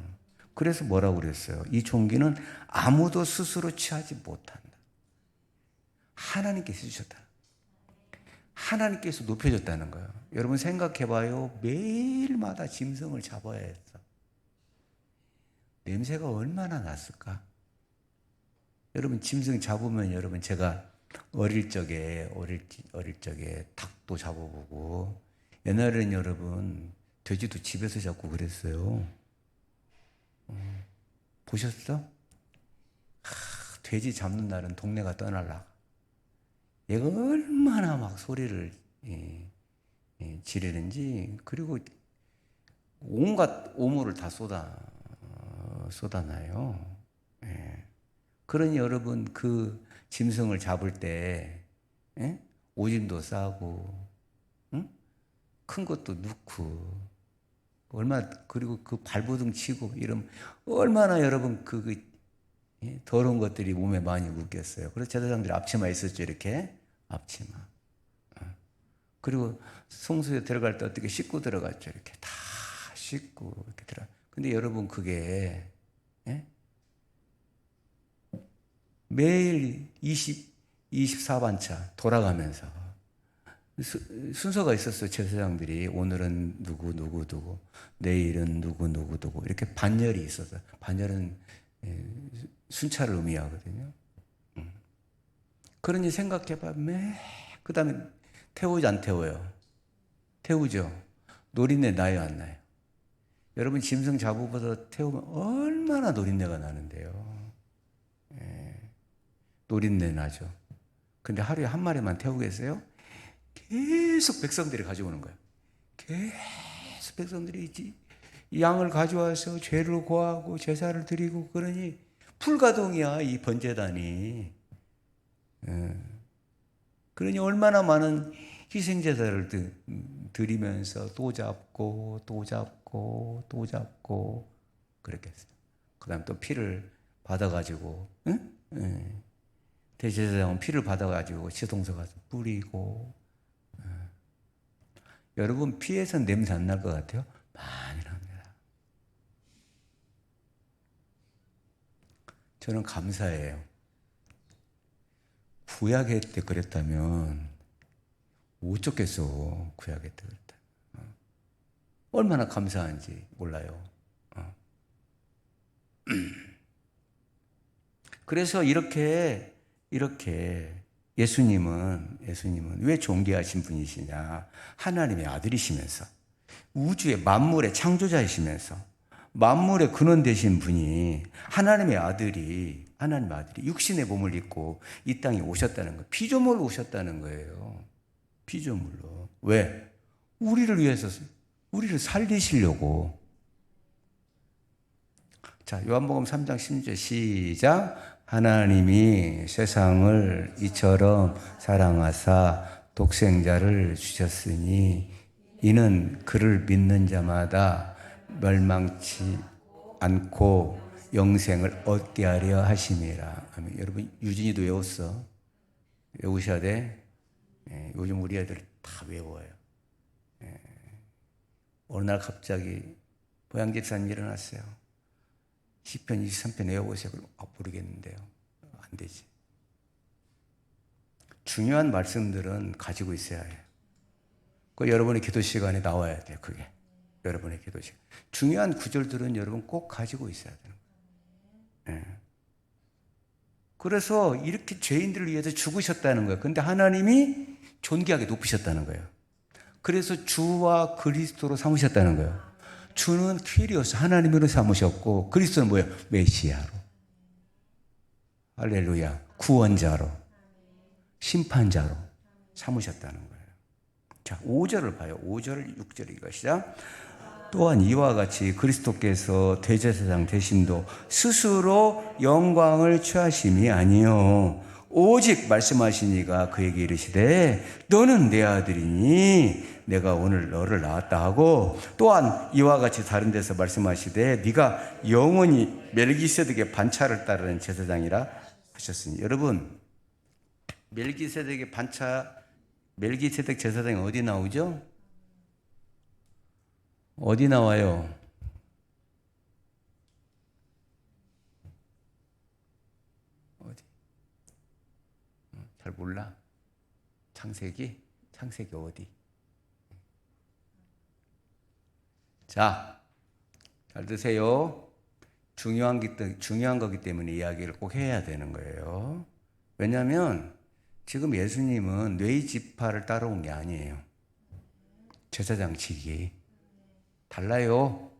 그래서 뭐라고 그랬어요? 이 존귀는 아무도 스스로 취하지 못한다. 하나님께서 주셨다. 하나님께서 높여줬다는 거예요. 여러분 생각해봐요. 매일마다 짐승을 잡아야 했어. 냄새가 얼마나 났을까? 여러분 짐승 잡으면 여러분 제가 어릴 적에 닭도 잡아보고 옛날에는 여러분 돼지도 집에서 잡고 그랬어요. 보셨어? 돼지 잡는 날은 동네가 떠날라. 얘가 얼마나 막 소리를 지르는지 그리고 온갖 오물을 다 쏟아나요. 그러니 여러분 그 짐승을 잡을 때 오줌도 싸고 큰 것도 넣고 그리고 그 발버둥 치고 이러면 얼마나 여러분 더러운 것들이 몸에 많이 묻겠어요. 그래서 제사장들이 앞치마 있었죠. 이렇게 앞치마. 그리고 성소에 들어갈 때 어떻게 씻고 들어갔죠. 이렇게 다 씻고 이렇게 들어가. 근데 여러분 그게 매일 24반차 돌아가면서 순서가 있었어요. 제사장들이 오늘은 누구 내일은 누구 이렇게 반열이 있었어요. 반열은 순찰을 의미하거든요. 그러니 생각해봐. 그 다음에 태우지 안 태워요? 태우죠. 노린내 나요 안 나요? 여러분 짐승 잡으보다 태우면 얼마나 노린내가 나는데요. 노린내 나죠. 근데 하루에 한 마리만 태우겠어요? 계속 백성들이 가져오는 거예요. 계속 백성들이 양을 가져와서 죄를 고하고 제사를 드리고 그러니 풀가동이야 이 번제단이. 그러니 얼마나 많은 희생제사를 드리면서 또 잡고 그랬겠어요. 그 다음 또 피를 받아가지고 대제사장은 피를 받아가지고 지성소 가서 뿌리고. 여러분 피에서 냄새 안 날 것 같아요? 많이 납니다. 저는 감사해요. 구약의 때 그랬다면 어쩌겠어. 구약의 때 그랬다면 얼마나 감사한지 몰라요. 그래서 이렇게 예수님은 왜 존귀하신 분이시냐? 하나님의 아들이시면서 우주의 만물의 창조자이시면서 만물의 근원 되신 분이 하나님의 아들이 육신의 몸을 입고 이 땅에 오셨다는 거예요. 피조물로 오셨다는 거예요. 피조물로. 왜? 우리를 위해서, 우리를 살리시려고. 자, 요한복음 3장 16절 시작. 하나님이 세상을 이처럼 사랑하사 독생자를 주셨으니 이는 그를 믿는 자마다 멸망치 않고 영생을 얻게 하려 하심이라. 아멘. 여러분 유진이도 외웠어. 외우셔야 돼. 요즘 우리 애들 다 외워요. 어느 날 갑자기 보양집사님 일어났어요. 시편 23편 외워보세요. 그럼 모르겠는데요. 안 되지. 중요한 말씀들은 가지고 있어야 해요. 그 여러분의 기도 시간에 나와야 돼요. 그게 여러분의 기도 시간. 중요한 구절들은 여러분 꼭 가지고 있어야 되는 거예요. 그래서 이렇게 죄인들을 위해서 죽으셨다는 거예요. 근데 하나님이 존귀하게 높으셨다는 거예요. 그래서 주와 그리스도로 삼으셨다는 거예요. 주는 퀴리오스 하나님으로 삼으셨고 그리스도는 뭐예요? 메시아로. 할렐루야. 구원자로, 심판자로 삼으셨다는 거예요. 자, 5절을 봐요. 5절, 6절 이것이자 또한 이와 같이 그리스도께서 대제사장 되심도 스스로 영광을 취하심이 아니요 오직 말씀하시니가 그에게 이르시되 너는 내 아들이니 내가 오늘 너를 낳았다 하고 또한 이와 같이 다른 데서 말씀하시되 네가 영원히 멜기세덱의 반차를 따르는 제사장이라 하셨으니 여러분 멜기세덱의 반차 멜기세덱 제사장이 어디 나오죠? 어디 나와요? 어디? 잘 몰라. 창세기 어디? 자, 잘 드세요. 중요한 거기 때문에 이야기를 꼭 해야 되는 거예요. 왜냐하면 지금 예수님은 뇌의 지파를 따라온 게 아니에요. 제사장직이 달라요.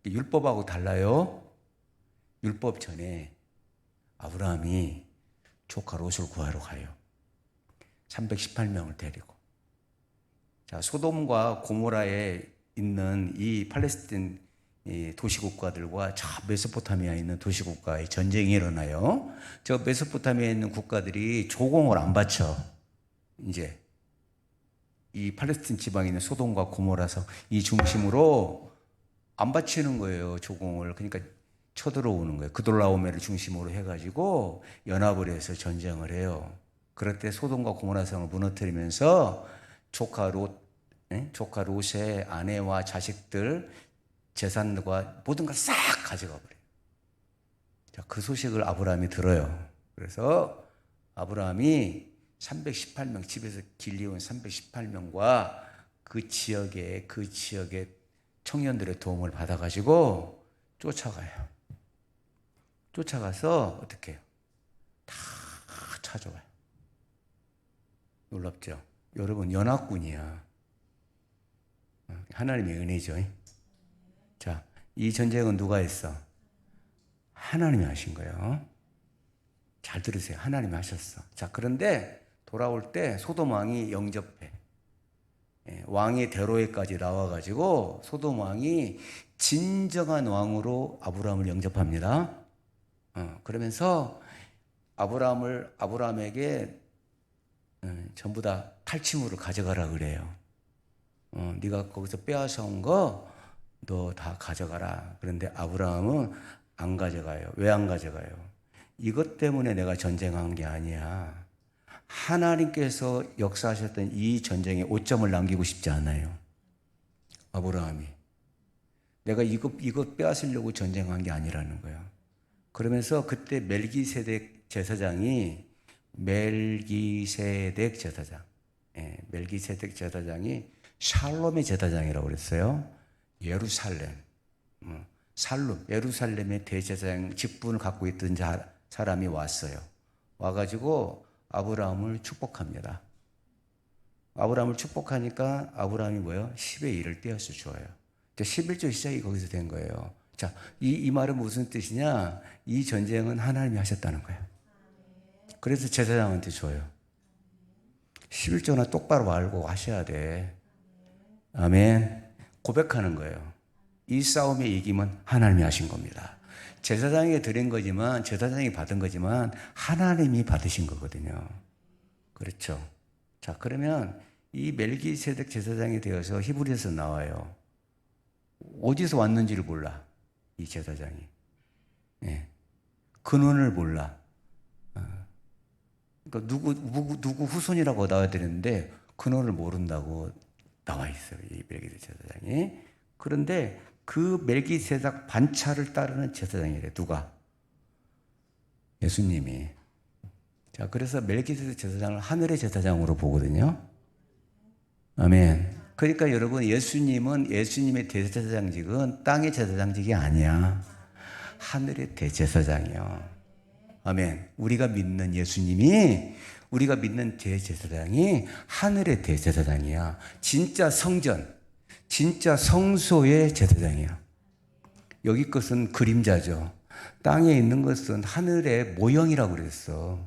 율법하고 달라요. 율법 전에 아브라함이 조카 롯을 구하러 가요. 318명을 데리고. 자, 소돔과 고모라에 있는 이 팔레스틴 도시국가들과 저 메소포타미아에 있는 도시국가의 전쟁이 일어나요. 저 메소포타미아에 있는 국가들이 조공을 안 바쳐. 이제 이 팔레스틴 지방에 있는 소돔과 고모라서 이 중심으로 안 바치는 거예요. 조공을. 그러니까 쳐들어오는 거예요. 그돌라오메를 중심으로 해가지고 연합을 해서 전쟁을 해요. 그럴 때 소돔과 고모라 성을 무너뜨리면서 조카 롯의 아내와 자식들, 재산과 모든 걸 싹 가져가 버려요. 자, 그 소식을 아브라함이 들어요. 그래서 아브라함이 318명, 집에서 길리온 318명과 그 지역의 청년들의 도움을 받아가지고 쫓아가요. 쫓아가서 어떻게 해요? 다 찾아와요. 놀랍죠? 여러분, 연합군이야. 하나님의 은혜죠. 자, 이 전쟁은 누가 했어? 하나님이 하신 거예요. 잘 들으세요. 하나님이 하셨어. 자, 그런데 돌아올 때 소돔 왕이 영접해. 왕의 대로에까지 나와가지고 소돔 왕이 진정한 왕으로 아브라함을 영접합니다. 그러면서 아브라함에게 전부 다 칼침으로 가져가라 그래요. 네가 거기서 빼앗아온 거 너 다 가져가라. 그런데 아브라함은 안 가져가요. 왜 안 가져가요? 이것 때문에 내가 전쟁한 게 아니야. 하나님께서 역사하셨던 이 전쟁에 오점을 남기고 싶지 않아요. 아브라함이. 내가 이것 빼앗으려고 전쟁한 게 아니라는 거야. 그러면서 그때 멜기세덱 제사장이 샬롬의 제사장이라고 그랬어요. 예루살렘. 살룸, 예루살렘의 대제사장 직분을 갖고 있던 사람이 왔어요. 와가지고 아브라함을 축복합니다. 아브라함을 축복하니까 아브라함이 뭐예요? 10의 1을 떼어서 줘요. 11조 시작이 거기서 된 거예요. 자, 이 말은 무슨 뜻이냐? 이 전쟁은 하나님이 하셨다는 거예요. 그래서 제사장한테 줘요. 11조나 똑바로 알고 하셔야 돼. 아멘. 고백하는 거예요. 이 싸움에 이김은 하나님이 하신 겁니다. 제사장이 드린 거지만, 제사장이 받은 거지만 하나님이 받으신 거거든요. 그렇죠. 자, 그러면 이 멜기세덱 제사장이 되어서 히브리에서 나와요. 어디서 왔는지를 몰라. 이 제사장이. 예. 근원을 몰라. 그러니까 누구 후손이라고 나와야 되는데 근원을 모른다고 나와 있어요. 이 멜기세덱 제사장이. 그런데 그 멜기세덱 반차를 따르는 제사장이래. 누가? 예수님이. 자, 그래서 멜기세덱 제사장을 하늘의 제사장으로 보거든요. 아멘. 그러니까 여러분, 예수님의 대제사장직은 땅의 제사장직이 아니야. 하늘의 대제사장이요. 아멘. 우리가 믿는 예수님이, 우리가 믿는 대제사장이 하늘의 대제사장이야. 진짜 성전, 진짜 성소의 제사장이야. 여기 것은 그림자죠. 땅에 있는 것은 하늘의 모형이라고 그랬어.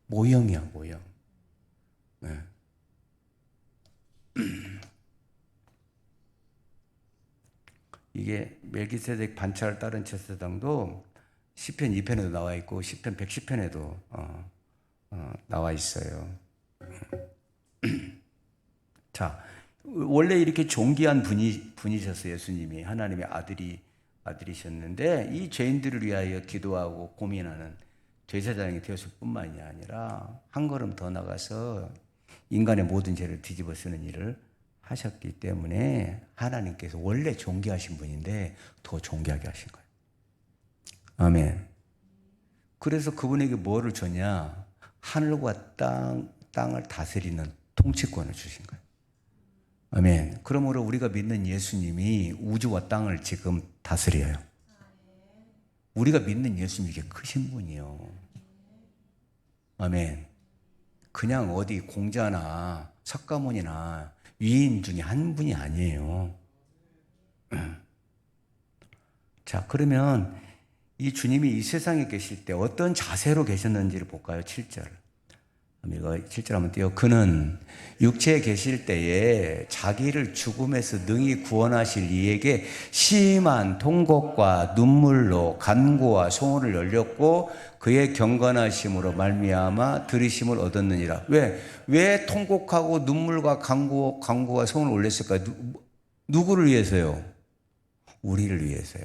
모형이야, 모형. 네. 이게 멜기세덱 반차를 따른 제사장도 시편 2편에도 나와 있고 시편 110편에도 나와 있어요. 자, 원래 이렇게 존귀한 분이셨어요. 예수님이 하나님의 아들이셨는데 이 죄인들을 위하여 기도하고 고민하는 대제사장이 되었을 뿐만이 아니라 한 걸음 더 나가서 인간의 모든 죄를 뒤집어 쓰는 일을 하셨기 때문에 하나님께서 원래 존귀하신 분인데 더 존귀하게 하신 거예요. 아멘. 그래서 그분에게 뭐를 줬냐? 하늘과 땅을 다스리는 통치권을 주신 거예요. 아멘. 그러므로 우리가 믿는 예수님이 우주와 땅을 지금 다스려요. 우리가 믿는 예수님이 이게 크신 분이요. 아멘. 그냥 어디 공자나 석가모니나 위인 중에 한 분이 아니에요. 자, 그러면 이 주님이 이 세상에 계실 때 어떤 자세로 계셨는지를 볼까요? 7절. 이거 7절 한번 띄워. 그는 육체에 계실 때에 자기를 죽음에서 능히 구원하실 이에게 심한 통곡과 눈물로 간구와 소원을 열렸고 그의 경건하심으로 말미암아 들으심을 얻었느니라. 왜 통곡하고 눈물과 간구와 소원을 올렸을까요? 누구를 위해서요? 우리를 위해서요.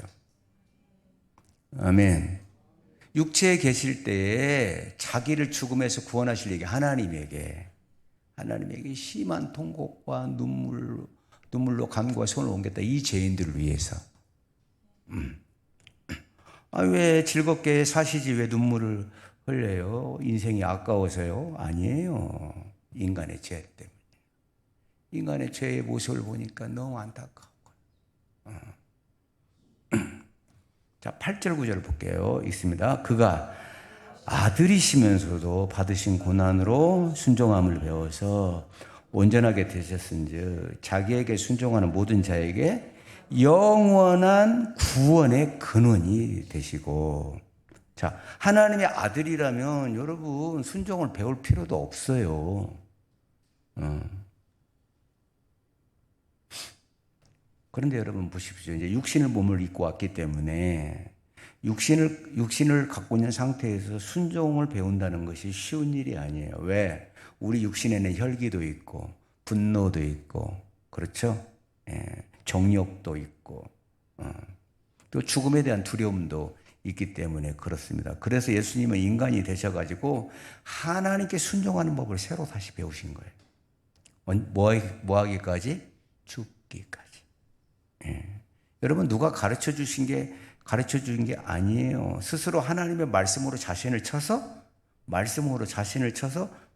아멘. 육체에 계실 때에 자기를 죽음에서 구원하실 이에게 하나님에게 심한 통곡과 눈물로 간구와 소원을 옮겼다. 이 죄인들을 위해서. 왜 즐겁게 사시지 왜 눈물을 흘려요? 인생이 아까워서요? 아니에요. 인간의 죄 때문에. 인간의 죄의 모습을 보니까 너무 안타까워요. 자, 8절 9절을 볼게요. 읽습니다. 그가 아들이시면서도 받으신 고난으로 순종함을 배워서 온전하게 되셨은즉 자기에게 순종하는 모든 자에게 영원한 구원의 근원이 되시고. 자, 하나님의 아들이라면 여러분 순종을 배울 필요도 없어요. 그런데 여러분 보십시오. 이제 육신의 몸을 입고 왔기 때문에 육신을 갖고 있는 상태에서 순종을 배운다는 것이 쉬운 일이 아니에요. 왜? 우리 육신에는 혈기도 있고 분노도 있고 그렇죠? 정욕도 있고 또 죽음에 대한 두려움도 있기 때문에 그렇습니다. 그래서 예수님은 인간이 되셔가지고 하나님께 순종하는 법을 새로 다시 배우신 거예요. 뭐 하기까지? 죽기까지. 여러분 누가 가르쳐 준 게 아니에요. 스스로 하나님의 말씀으로 자신을 쳐서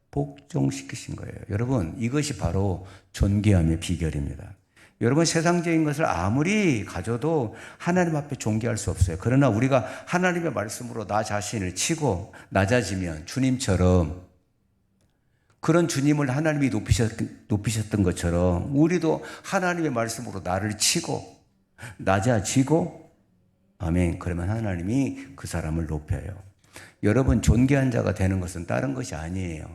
복종시키신 거예요. 여러분 이것이 바로 존귀함의 비결입니다. 여러분 세상적인 것을 아무리 가져도 하나님 앞에 존귀할 수 없어요. 그러나 우리가 하나님의 말씀으로 나 자신을 치고 낮아지면 주님처럼 그런 주님을 하나님이 높이셨던 것처럼 우리도 하나님의 말씀으로 나를 치고 낮아지고 아멘. 그러면 하나님이 그 사람을 높여요. 여러분 존귀한 자가 되는 것은 다른 것이 아니에요.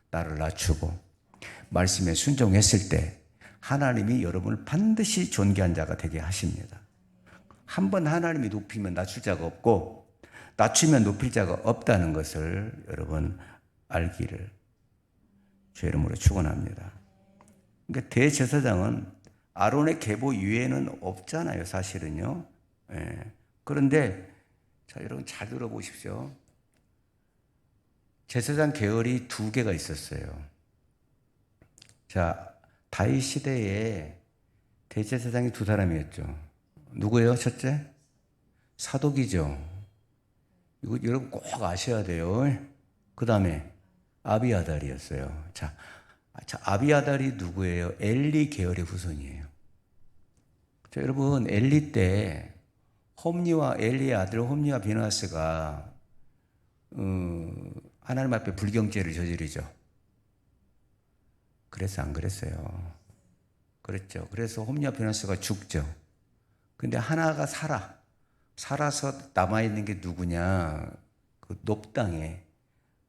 나를 낮추고 말씀에 순종했을 때 하나님이 여러분을 반드시 존귀한 자가 되게 하십니다. 한번 하나님이 높이면 낮출 자가 없고 낮추면 높일 자가 없다는 것을 여러분 알기를 주의 이름으로 축원합니다. 그러니까 대제사장은 아론의 계보 이외에는 없잖아요, 사실은요. 예. 그런데 자 여러분 잘 들어보십시오. 제사장 계열이 두 개가 있었어요. 자 다윗 시대에 대제사장이 두 사람이었죠. 누구예요? 첫째? 사독이죠. 이거 여러분 꼭 아셔야 돼요. 그 다음에 아비아달이었어요. 자, 아비아달이 누구예요? 엘리 계열의 후손이에요. 자, 여러분 엘리 때 홈리와 엘리의 아들 홈리와 비나스가 하나님 앞에 불경죄를 저지르죠. 그래서 안 그랬어요. 그랬죠. 그래서 홈리와 비나스가 죽죠. 근데 하나가 살아서 남아있는 게 누구냐? 그 높당의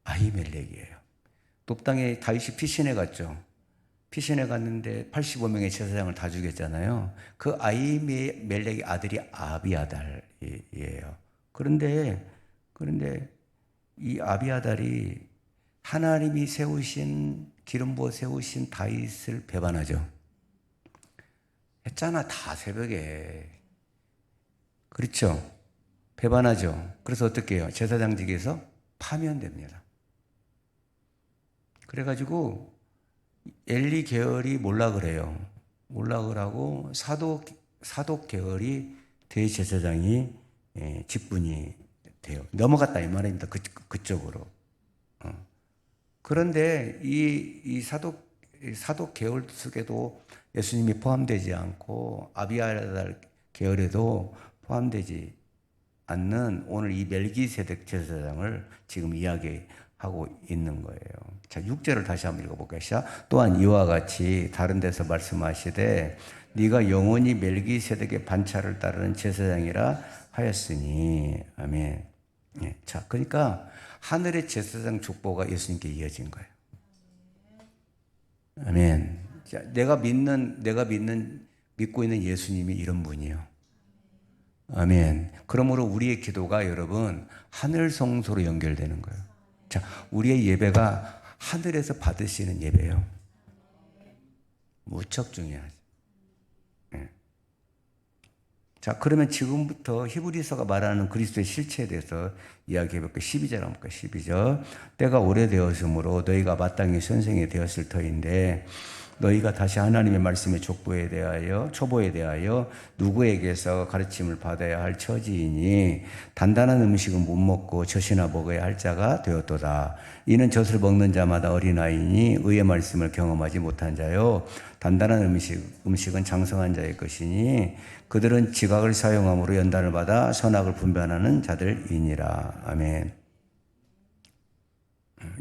아히멜렉이에요. 높당에 다윗이 피신해 갔죠. 피신해 갔는데 85명의 제사장을 다 죽였잖아요. 그 아히멜렉의 아들이 아비아달이에요. 그런데 이 아비아달이 하나님이 기름 부어 세우신 다윗을 배반하죠. 했잖아, 다 새벽에. 그렇죠? 배반하죠. 그래서 어떻게 해요? 제사장직에서 파면됩니다. 그래가지고 엘리 계열이 몰락을 해요. 몰락을 하고 사독 계열이 대제사장이 직분이 돼요. 넘어갔다 이 말입니다. 그쪽으로. 그런데 이 사독 계열 속에도 예수님이 포함되지 않고 아비아달 계열에도 포함되지 않는 오늘 이 멜기세덱 제사장을 지금 이야기하고 있는 거예요. 자, 6절을 다시 한번 읽어볼까요? 또한 이와 같이 다른 데서 말씀하시되 네가 영원히 멜기세덱의 반차를 따르는 제사장이라 하였으니 아멘. 예, 자, 그러니까 하늘의 제사장 족보가 예수님께 이어진 거예요. 아멘. 자, 내가 믿고 있는 예수님이 이런 분이요. 아멘. 그러므로 우리의 기도가 여러분 하늘 성소로 연결되는 거예요. 자, 우리의 예배가 하늘에서 받으시는 예배예요. 무척 중요하죠. 네. 자, 그러면 지금부터 히브리서가 말하는 그리스도의 실체에 대해서 이야기해볼게요. 12절 한번 볼까요? 12절. 때가 오래되었으므로 너희가 마땅히 선생이 되었을 터인데 너희가 다시 하나님의 말씀의 초보에 대하여 누구에게서 가르침을 받아야 할 처지이니 단단한 음식은 못 먹고 젖이나 먹어야 할 자가 되었도다. 이는 젖을 먹는 자마다 어린아이니 의의 말씀을 경험하지 못한 자요. 단단한 음식은 장성한 자의 것이니 그들은 지각을 사용함으로 연단을 받아 선악을 분별하는 자들이니라. 아멘.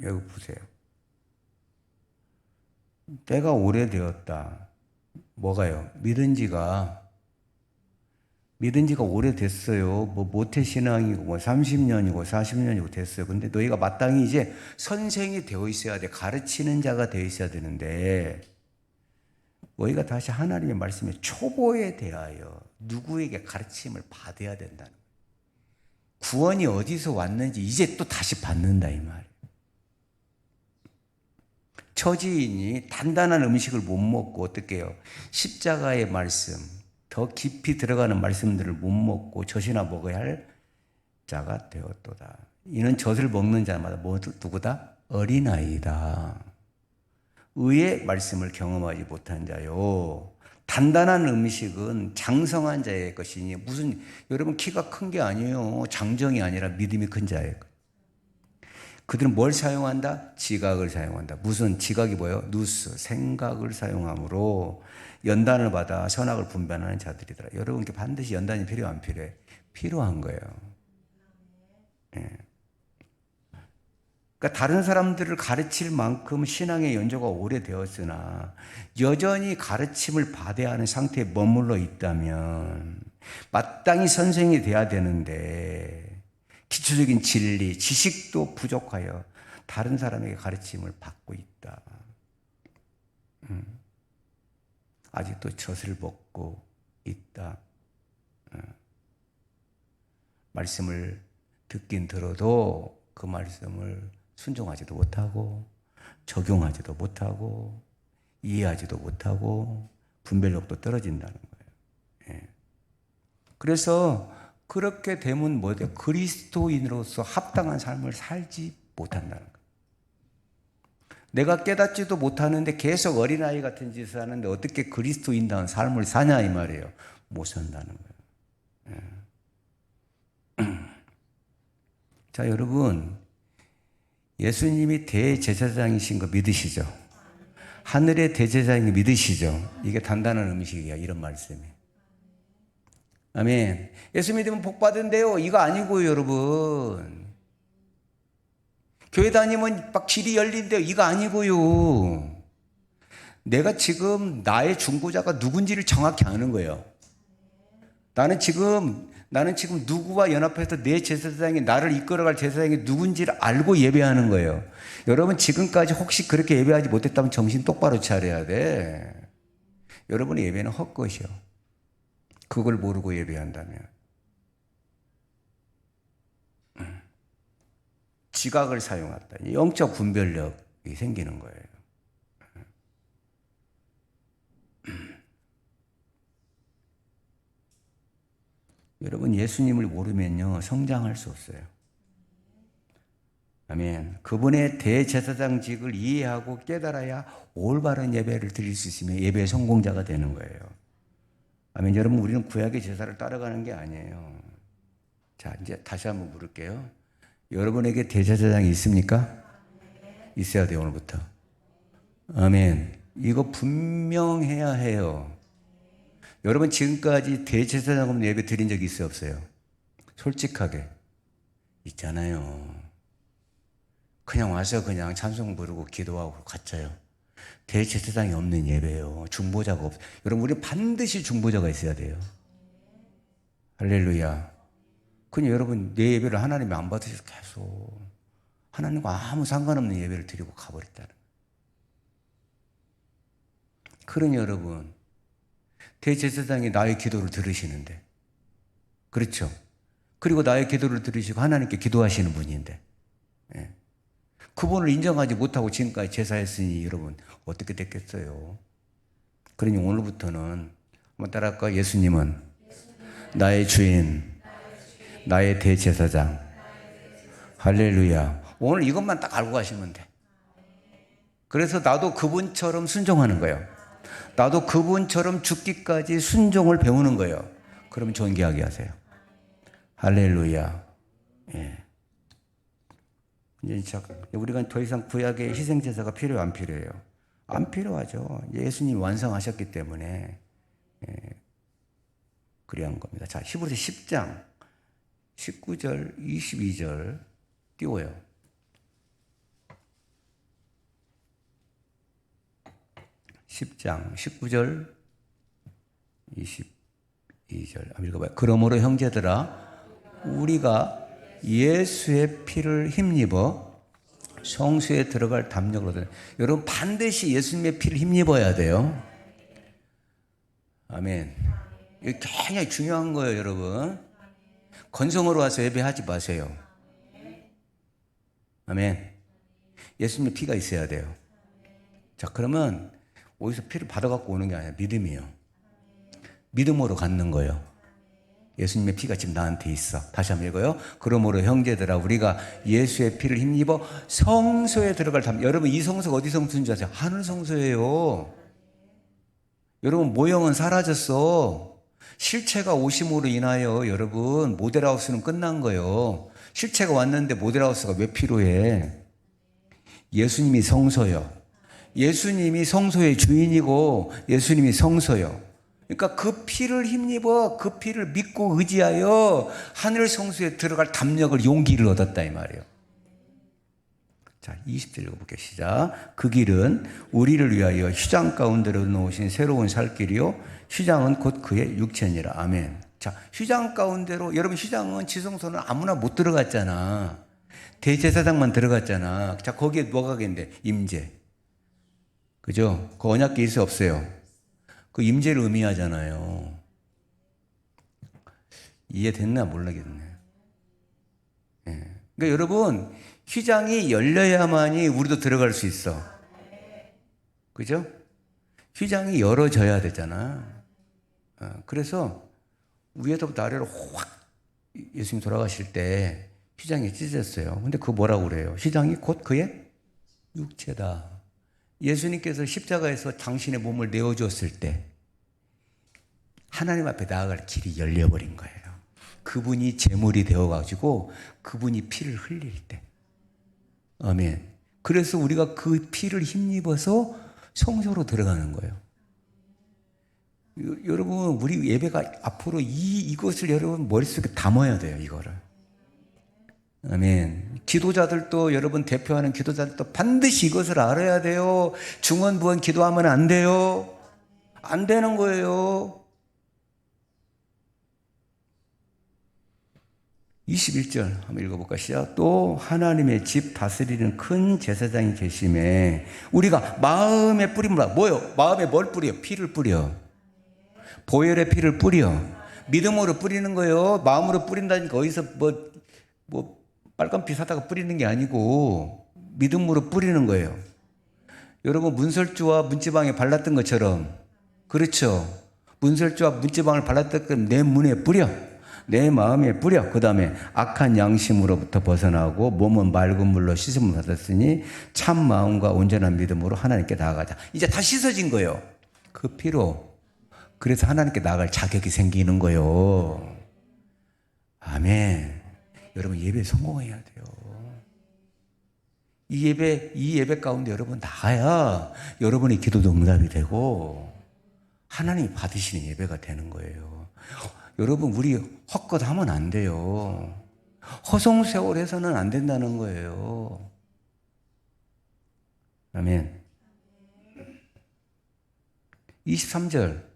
여기 보세요. 때가 오래되었다. 뭐가요? 믿은 지가 오래됐어요. 모태신앙이고 30년이고 40년이고 됐어요. 근데 너희가 마땅히 이제 선생이 되어 있어야 돼. 가르치는 자가 되어 있어야 되는데 너희가 다시 하나님의 말씀의 초보에 대하여 누구에게 가르침을 받아야 된다는 거예요. 구원이 어디서 왔는지 이제 또 다시 받는다 이 말이에요. 처지인이 단단한 음식을 못 먹고 어떻게 해요? 십자가의 말씀, 더 깊이 들어가는 말씀들을 못 먹고 젖이나 먹어야 할 자가 되었도다. 이는 젖을 먹는 자마다 누구다? 어린아이다. 의의 말씀을 경험하지 못한 자요. 단단한 음식은 장성한 자의 것이니 여러분 키가 큰 게 아니에요. 장정이 아니라 믿음이 큰 자예요. 그들은 뭘 사용한다? 지각을 사용한다. 무슨 지각이 뭐예요? 누스, 생각을 사용함으로 연단을 받아 선악을 분별하는 자들이더라. 여러분께 반드시 연단이 필요해, 안 필요해? 필요한 거예요. 예. 그러니까 다른 사람들을 가르칠 만큼 신앙의 연조가 오래되었으나 여전히 가르침을 받아야 하는 상태에 머물러 있다면 마땅히 선생이 돼야 되는데 기초적인 진리, 지식도 부족하여 다른 사람에게 가르침을 받고 있다. 아직도 젖을 먹고 있다. 말씀을 듣긴 들어도 그 말씀을 순종하지도 못하고 적용하지도 못하고 이해하지도 못하고 분별력도 떨어진다는 거예요. 예. 그래서 그렇게 되면 뭐 돼요? 그리스도인으로서 합당한 삶을 살지 못한다는 거예요. 내가 깨닫지도 못하는데 계속 어린아이 같은 짓을 하는데 어떻게 그리스도인다운 삶을 사냐 이 말이에요. 못 산다는 거예요. 예. 자, 여러분, 예수님이 대제사장이신 거 믿으시죠? 하늘의 대제사장이 믿으시죠? 이게 단단한 음식이야, 이런 말씀이. 아멘. 예수 믿으면 복 받은대요. 이거 아니고요, 여러분. 교회 다니면 막 길이 열린대요. 이거 아니고요. 내가 지금 나의 중보자가 누군지를 정확히 아는 거예요. 나는 지금 누구와 연합해서 내 제사장이 나를 이끌어갈 제사장이 누군지를 알고 예배하는 거예요. 여러분 지금까지 혹시 그렇게 예배하지 못했다면 정신 똑바로 차려야 돼. 여러분의 예배는 헛것이요. 그걸 모르고 예배한다면. 지각을 사용한다. 영적 분별력이 생기는 거예요. 여러분 예수님을 모르면요 성장할 수 없어요. 아멘. 그분의 대제사장직을 이해하고 깨달아야 올바른 예배를 드릴 수 있으면 예배의 성공자가 되는 거예요. 아멘. 여러분 우리는 구약의 제사를 따라가는 게 아니에요. 자 이제 다시 한번 물을게요. 여러분에게 대제사장이 있습니까? 있어야 돼요 오늘부터. 아멘. 이거 분명해야 해요. 여러분 지금까지 대제사장 없는 예배 드린 적이 있어요 없어요? 솔직하게 있잖아요. 그냥 와서 그냥 찬송 부르고 기도하고 갔어요. 대제사장이 없는 예배예요. 중보자가 없어요. 여러분 우리는 반드시 중보자가 있어야 돼요. 할렐루야. 그냥 여러분 내 예배를 하나님이 안 받으셔서 계속 하나님과 아무 상관없는 예배를 드리고 가버렸다는 거예요. 그러니 여러분 대제사장이 나의 기도를 들으시는데 그렇죠? 그리고 나의 기도를 들으시고 하나님께 기도하시는 분인데 예. 그분을 인정하지 못하고 지금까지 제사했으니 여러분 어떻게 됐겠어요? 그러니 오늘부터는 한번 따라할까요? 예수님은 나의 주인, 나의 대제사장. 할렐루야. 오늘 이것만 딱 알고 가시면 돼. 그래서 나도 그분처럼 순종하는 거예요. 나도 그분처럼 죽기까지 순종을 배우는 거예요. 그러면 존귀하게 하세요. 할렐루야. 예. 이제 우리가 더 이상 구약의 희생제사가 필요해요, 안 필요해요? 안 필요하죠. 예수님이 완성하셨기 때문에 예. 그래야 한 겁니다. 자, 히브리서 10장 19절, 22절 띄워요. 10장 19절 22절 한번 읽어봐요. 그러므로 형제들아 우리가 예수의 피를 힘입어 성수에 들어갈 담력을 얻어요. 여러분 반드시 예수님의 피를 힘입어야 돼요. 아멘. 이거 굉장히 중요한 거예요 여러분. 건성으로 와서 예배하지 마세요. 아멘. 예수님의 피가 있어야 돼요. 자 그러면 어디서 피를 받아갖고 오는 게 아니라 믿음이에요. 믿음으로 갖는 거예요. 예수님의 피가 지금 나한테 있어. 다시 한번 읽어요. 그러므로 형제들아 우리가 예수의 피를 힘입어 성소에 들어갈 담. 여러분 이 성소가 어디 성소인 줄 아세요? 하늘 성소예요. 여러분 모형은 사라졌어. 실체가 오심으로 인하여 여러분 모델하우스는 끝난 거예요. 실체가 왔는데 모델하우스가 왜 필요해? 예수님이 성소요. 예수님이 성소의 주인이고 예수님이 성소요. 그러니까 그 피를 힘입어 그 피를 믿고 의지하여 하늘 성소에 들어갈 담력을 용기를 얻었다 이 말이에요. 자, 20절 읽어볼게요. 시작. 그 길은 우리를 위하여 휘장 가운데로 놓으신 새로운 살 길이요 휘장은 곧 그의 육체니라. 아멘. 자, 휘장 가운데로, 여러분 휘장은 지성소는 아무나 못 들어갔잖아. 대제사장만 들어갔잖아. 자, 거기에 뭐가 있는데? 임재. 그죠? 그 언약궤 있어요, 없어요? 그 임재를 의미하잖아요. 이해됐나 모르겠네. 예. 그러니까 여러분, 휘장이 열려야만이 우리도 들어갈 수 있어. 그죠? 휘장이 열어져야 되잖아. 그래서 위에서부터 아래로 확 예수님 돌아가실 때 휘장이 찢어졌어요. 근데 그거 뭐라고 그래요? 휘장이 곧 그의 육체다. 예수님께서 십자가에서 당신의 몸을 내어주었을 때 하나님 앞에 나아갈 길이 열려버린 거예요. 그분이 제물이 되어가지고 그분이 피를 흘릴 때. 아멘. 그래서 우리가 그 피를 힘입어서 성소로 들어가는 거예요. 여러분, 우리 예배가 앞으로 이것을 여러분 머릿속에 담아야 돼요, 이거를. 아멘. 기도자들도, 여러분 대표하는 기도자들도 반드시 이것을 알아야 돼요. 중언부언 기도하면 안 돼요. 안 되는 거예요. 21절 한번 읽어볼까? 시작. 또 하나님의 집 다스리는 큰 제사장이 계심에 우리가 마음에 뿌리면 뭐요? 마음에 뭘 뿌려? 피를 뿌려. 보혈의 피를 뿌려. 믿음으로 뿌리는 거예요. 마음으로 뿌린다니까 어디서 뭐 빨간 피 사다가 뿌리는 게 아니고 믿음으로 뿌리는 거예요. 여러분 문설주와 문지방에 발랐던 것처럼, 그렇죠? 문설주와 문지방을 발랐던 건 내 문에 뿌려. 내 마음에 뿌려. 그 다음에 악한 양심으로부터 벗어나고 몸은 맑은 물로 씻음을 받았으니 참 마음과 온전한 믿음으로 하나님께 나아가자. 이제 다 씻어진 거예요. 그 피로. 그래서 하나님께 나아갈 자격이 생기는 거예요. 아멘. 여러분 예배에 성공해야 돼요. 이 예배 가운데 여러분 나가야 여러분의 기도도 응답이 되고 하나님이 받으시는 예배가 되는 거예요. 여러분 우리 헛것하면 안 돼요. 허송세월해서는 안 된다는 거예요. 아멘. 23절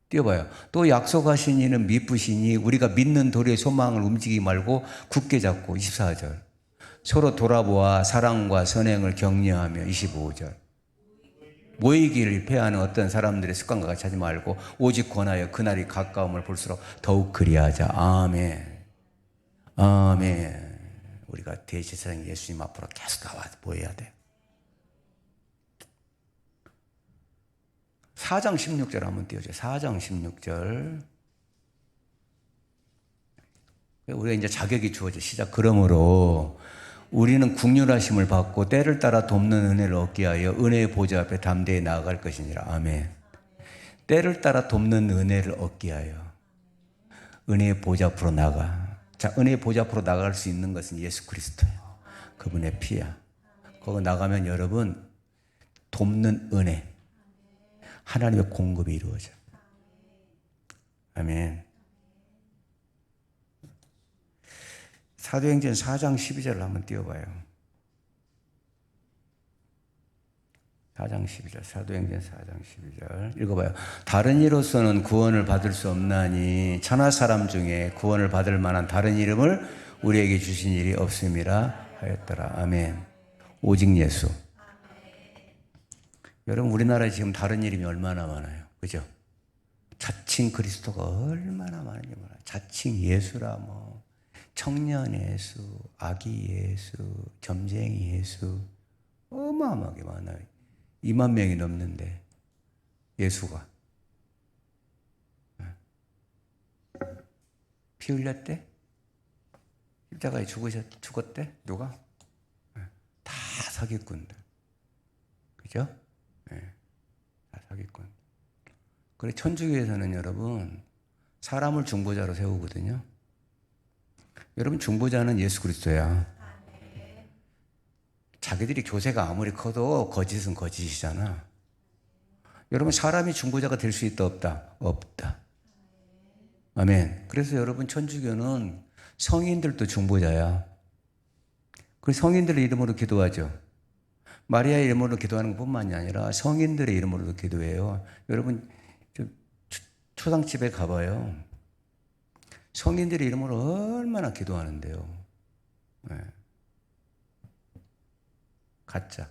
띄워봐요. 또 약속하신 이는 미쁘시니 우리가 믿는 도리의 소망을 움직이지 말고 굳게 잡고. 24절 서로 돌아보아 사랑과 선행을 격려하며. 25절 모이기를 패하는 어떤 사람들의 습관과 같이 하지 말고 오직 권하여 그날이 가까움을 볼수록 더욱 그리하자. 아멘. 아멘. 우리가 대제사장 예수님 앞으로 계속 나와 모여야 돼요. 4장 16절 한번 띄워줘요. 4장 16절. 우리가 이제 자격이 주어져. 시작. 그러므로 우리는 국률하심을 받고 때를 따라 돕는 은혜를 얻게 하여 은혜의 보좌 앞에 담대히 나아갈 것이니라. 아멘. 때를 따라 돕는 은혜를 얻게 하여 은혜의 보좌 앞으로 나가. 자, 은혜의 보좌 앞으로 나갈 수 있는 것은 예수 그리스도예요. 그분의 피야. 거기 나가면 여러분 돕는 은혜, 하나님의 공급이 이루어져. 아멘. 사도행전 4장 12절을 한번 띄워봐요. 4장 12절, 사도행전 4장 12절 읽어봐요. 다른 이로서는 구원을 받을 수 없나니 천하 사람 중에 구원을 받을 만한 다른 이름을 우리에게 주신 일이 없음이라 하였더라. 아멘. 오직 예수. 여러분 우리나라에 지금 다른 이름이 얼마나 많아요. 그죠? 자칭 그리스도가 얼마나 많은지 몰라요. 자칭 예수라 뭐 청년 예수, 아기 예수, 점쟁이 예수 어마어마하게 많아요. 2만 명이 넘는데 예수가 피 흘렸대? 십자가에 죽었대? 누가? 다 사기꾼들. 그죠? 다 사기꾼. 그래 천주교에서는 여러분 사람을 중보자로 세우거든요. 여러분 중보자는 예수 그리스도야. 자기들이 교세가 아무리 커도 거짓은 거짓이잖아. 여러분, 사람이 중보자가 될 수 있다 없다? 없다. 아멘. 그래서 여러분, 천주교는 성인들도 중보자야. 그 성인들의 이름으로 기도하죠. 마리아의 이름으로 기도하는 것뿐만이 아니라 성인들의 이름으로도 기도해요. 여러분, 초상집에 가봐요. 성인들의 이름으로 얼마나 기도하는데요. 네. 가짜.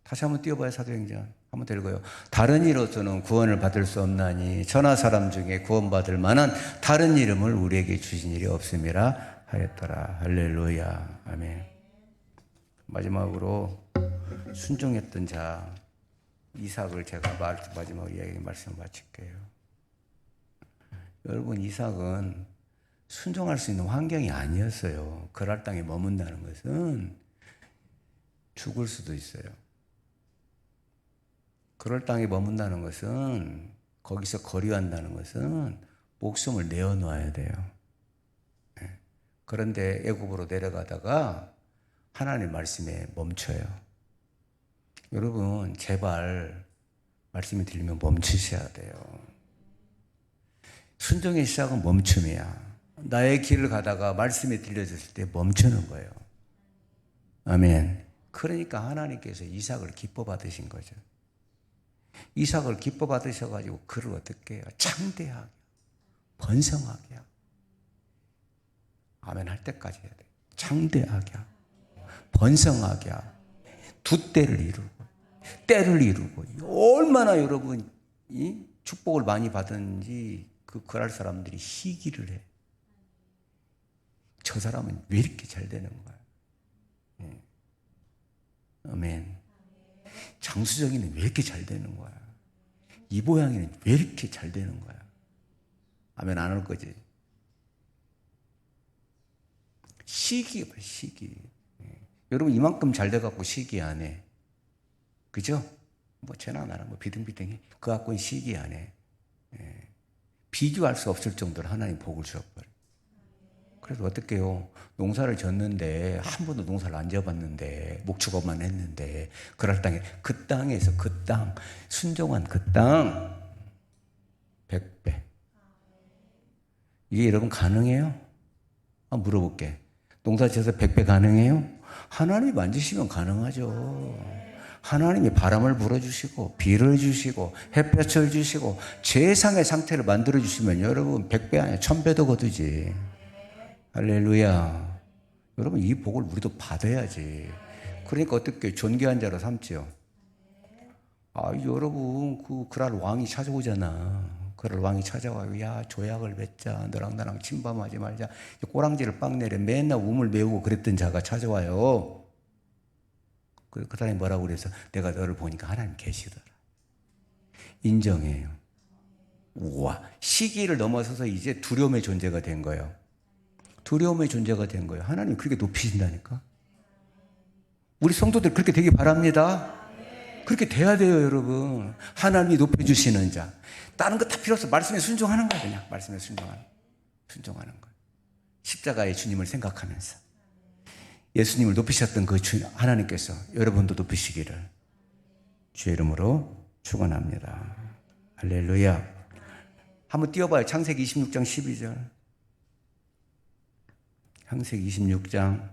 다시 한번 띄워봐요. 사도행전 한번 더 읽어요. 다른 이로서는 구원을 받을 수 없나니 천하 사람 중에 구원받을 만한 다른 이름을 우리에게 주신 일이 없음이라 하였더라. 할렐루야. 아멘. 마지막으로 순종했던 자 이삭을 제가 마지막 이야기 말씀 마칠게요. 여러분, 이삭은 순종할 수 있는 환경이 아니었어요. 그랄 땅에 머문다는 것은 죽을 수도 있어요. 그럴 땅에 머문다는 것은, 거기서 거류한다는 것은 목숨을 내어놓아야 돼요. 그런데 애굽으로 내려가다가 하나님의 말씀에 멈춰요. 여러분, 제발 말씀이 들리면 멈추셔야 돼요. 순종의 시작은 멈춤이야. 나의 길을 가다가 말씀이 들려졌을 때 멈추는 거예요. 아멘. 그러니까 하나님께서 이삭을 기뻐 받으신 거죠. 이삭을 기뻐 받으셔가지고 그를 어떻게 해요? 창대하게, 번성하게 하고. 아멘 할 때까지 해야 돼요. 창대하게 하고, 번성하게 하고, 두 때를 이루고, 때를 이루고. 얼마나 여러분이 축복을 많이 받은지 그럴 사람들이 시기를 해. 저 사람은 왜 이렇게 잘 되는 거야? 아멘. 장수정이는 왜 이렇게 잘 되는 거야? 이보양이는 왜 이렇게 잘 되는 거야? 아멘 안 할 거지? 시기가 봐, 시기. 여러분, 이만큼 잘 돼갖고 시기 안 해. 그죠? 뭐, 쟤나 나나 뭐 비등비등해. 그 갖고는 시기 안 해. 비교할 수 없을 정도로 하나님 복을 주었버려. 그래서 어떻게 해요? 농사를 졌는데, 한 번도 농사를 안 지어봤는데, 목축업만 했는데, 그럴 땅에, 그 땅에서 그 땅, 순종한 그 땅, 100배. 이게 여러분 가능해요? 물어볼게. 농사 지어서 100배 가능해요? 하나님이 만지시면 가능하죠. 하나님이 바람을 불어주시고, 비를 주시고, 햇볕을 주시고, 최상의 상태를 만들어주시면 여러분 100배 아니야, 1000배도 거두지. 할렐루야. 여러분, 이 복을 우리도 받아야지. 그러니까 어떻게 존귀한 자로 삼지요. 여러분, 그랄 왕이 찾아오잖아. 그럴 왕이 찾아와요. 야, 조약을 맺자. 너랑 나랑 침범하지 말자. 꼬랑지를 빵 내려 맨날 우물 메우고 그랬던 자가 찾아와요. 그 사람이 뭐라고 그래서 내가 너를 보니까 하나님 계시더라. 인정해요. 우와, 시기를 넘어서서 이제 두려움의 존재가 된 거예요. 두려움의 존재가 된 거예요. 하나님 그렇게 높이신다니까. 우리 성도들 그렇게 되기 바랍니다. 그렇게 돼야 돼요, 여러분. 하나님이 높여주시는 자. 다른 거 다 필요 없어. 말씀에 순종하는 거야, 그냥. 말씀에 순종하는 거야. 십자가의 주님을 생각하면서. 예수님을 높이셨던 그 하나님께서 여러분도 높이시기를 주의 이름으로 축원합니다. 할렐루야. 한번 띄워봐요. 창세기 26장 12절. 창세기 26장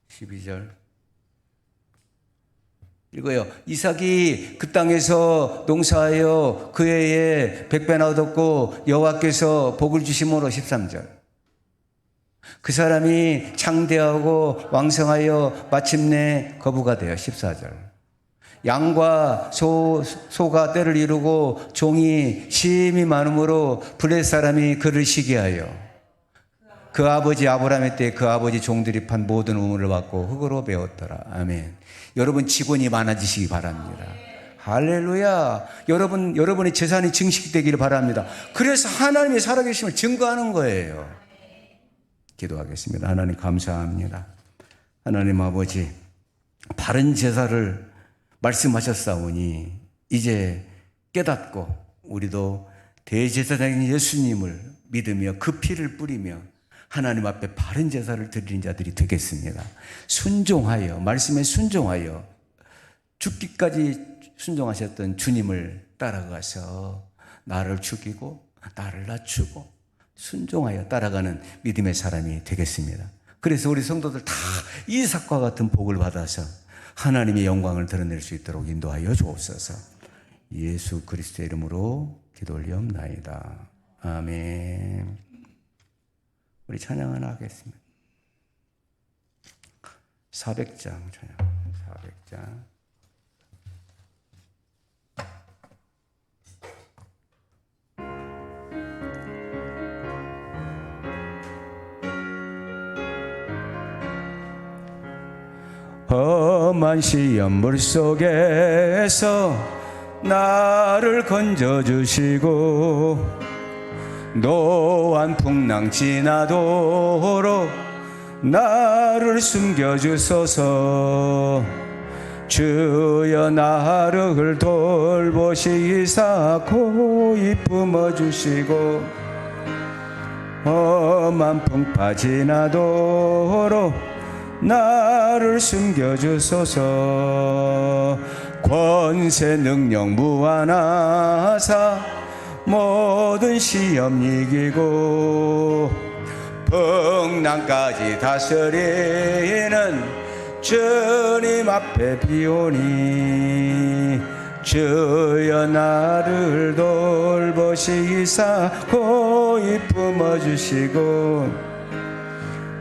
12절. 이거요. 이삭이 그 땅에서 농사하여 그 해에 100배나 얻었고 여호와께서 복을 주심으로 13절. 그 사람이 창대하고 왕성하여 마침내 거부가 되어 14절. 양과 소가 때를 이루고 종이 심히 많음으로 블레 사람이 그를 시기하여 그 아버지 아브라함의 때 그 아버지 종들이 판 모든 우물을 받고 흙으로 배웠더라. 아멘. 여러분 직원이 많아지시기 바랍니다. 할렐루야. 여러분의 재산이 증식되기를 바랍니다. 그래서 하나님의 살아계심을 증거하는 거예요. 기도하겠습니다. 하나님 감사합니다. 하나님 아버지, 바른 제사를 말씀하셨사오니 이제 깨닫고 우리도 대제사장인 예수님을 믿으며 그 피를 뿌리며 하나님 앞에 바른 제사를 드리는 자들이 되겠습니다. 순종하여, 말씀에 순종하여 죽기까지 순종하셨던 주님을 따라가서 나를 죽이고 나를 낮추고 순종하여 따라가는 믿음의 사람이 되겠습니다. 그래서 우리 성도들 다 이삭과 같은 복을 받아서 하나님의 영광을 드러낼 수 있도록 인도하여 주옵소서. 예수 그리스도의 이름으로 기도 올리옵나이다. 아멘. 우리 찬양 하나 하겠습니다. 400장 찬양. 400장. 험한 시험물 속에서 나를 건져주시고 노한 풍랑 지나도록 나를 숨겨주소서. 주여 나를 돌보시사 고이 품어주시고 험한 풍파 지나도록 나를 숨겨주소서. 권세 능력 무한하사 모든 시험 이기고 풍랑까지 다스리는 주님 앞에 비오니 주여 나를 돌보시사 고이 품어주시고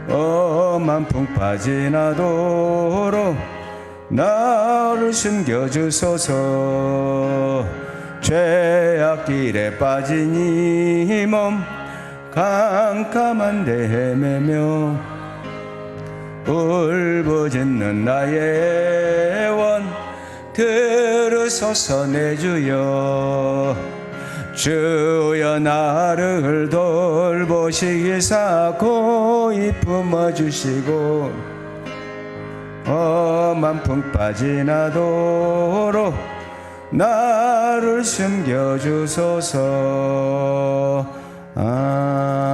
험한 풍파 지나도록 나를 숨겨주소서. 죄악길에 빠진 이 몸 깜깜한 데 헤매며 울부짖는 나의 원 들으소서. 내 주여 주여 나를 돌보시사 고이 품어주시고 험한 풍파 지나도록 나를 숨겨주소서. 아멘.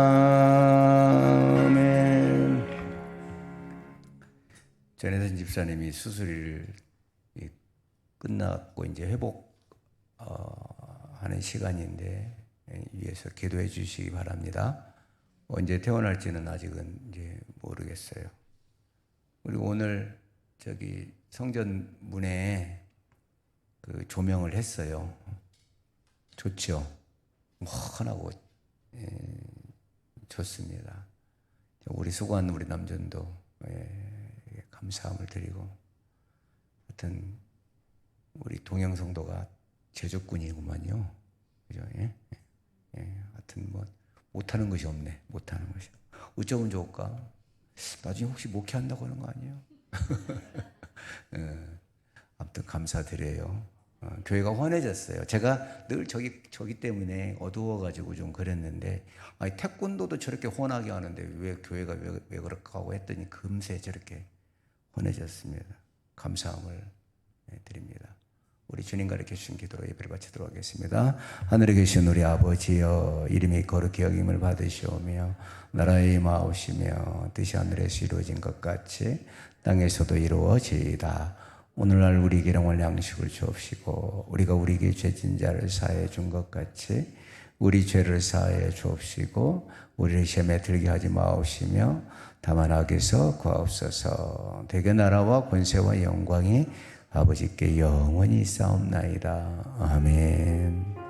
전혜선 집사님이 수술이 끝났고 이제 회복하는 시간인데 위해서 기도해 주시기 바랍니다. 언제 퇴원할지는 아직은 이제 모르겠어요. 그리고 오늘 저기 성전 문에 그 조명을 했어요. 좋죠. 환하고 좋습니다. 우리 수고한 우리 남전도 감사함을 드리고, 하여튼 우리 동영성도가 제조꾼이구만요. 그죠? 하여튼 뭐 못하는 것이 없네. 못하는 것이. 어쩌면 좋을까? 나중에 혹시 목회한다고 하는 거 아니에요? 아무튼 감사드려요. 교회가 환해졌어요. 제가 늘 저기 때문에 어두워가지고 좀 그랬는데, 아니, 태권도도 저렇게 환하게 하는데 왜 교회가 왜 그럴까 하고 했더니 금세 저렇게 환해졌습니다. 감사함을 드립니다. 우리 주님 가르쳐 주신 기도로 예배를 바치도록 하겠습니다. 하늘에 계신 우리 아버지여, 이름이 거룩히 여김을 받으시오며 나라의 마옵시며 뜻이 하늘에서 이루어진 것 같이 땅에서도 이루어지이다. 오늘날 우리에게 일용할 양식을 주옵시고 우리가 우리에게 죄진 자를 사하여 준 것 같이 우리 죄를 사하여 주옵시고 우리를 시험에 들게 하지 마옵시며 다만 악에서 구하옵소서. 대개 나라와 권세와 영광이 아버지께 영원히 있사옵나이다. 아멘.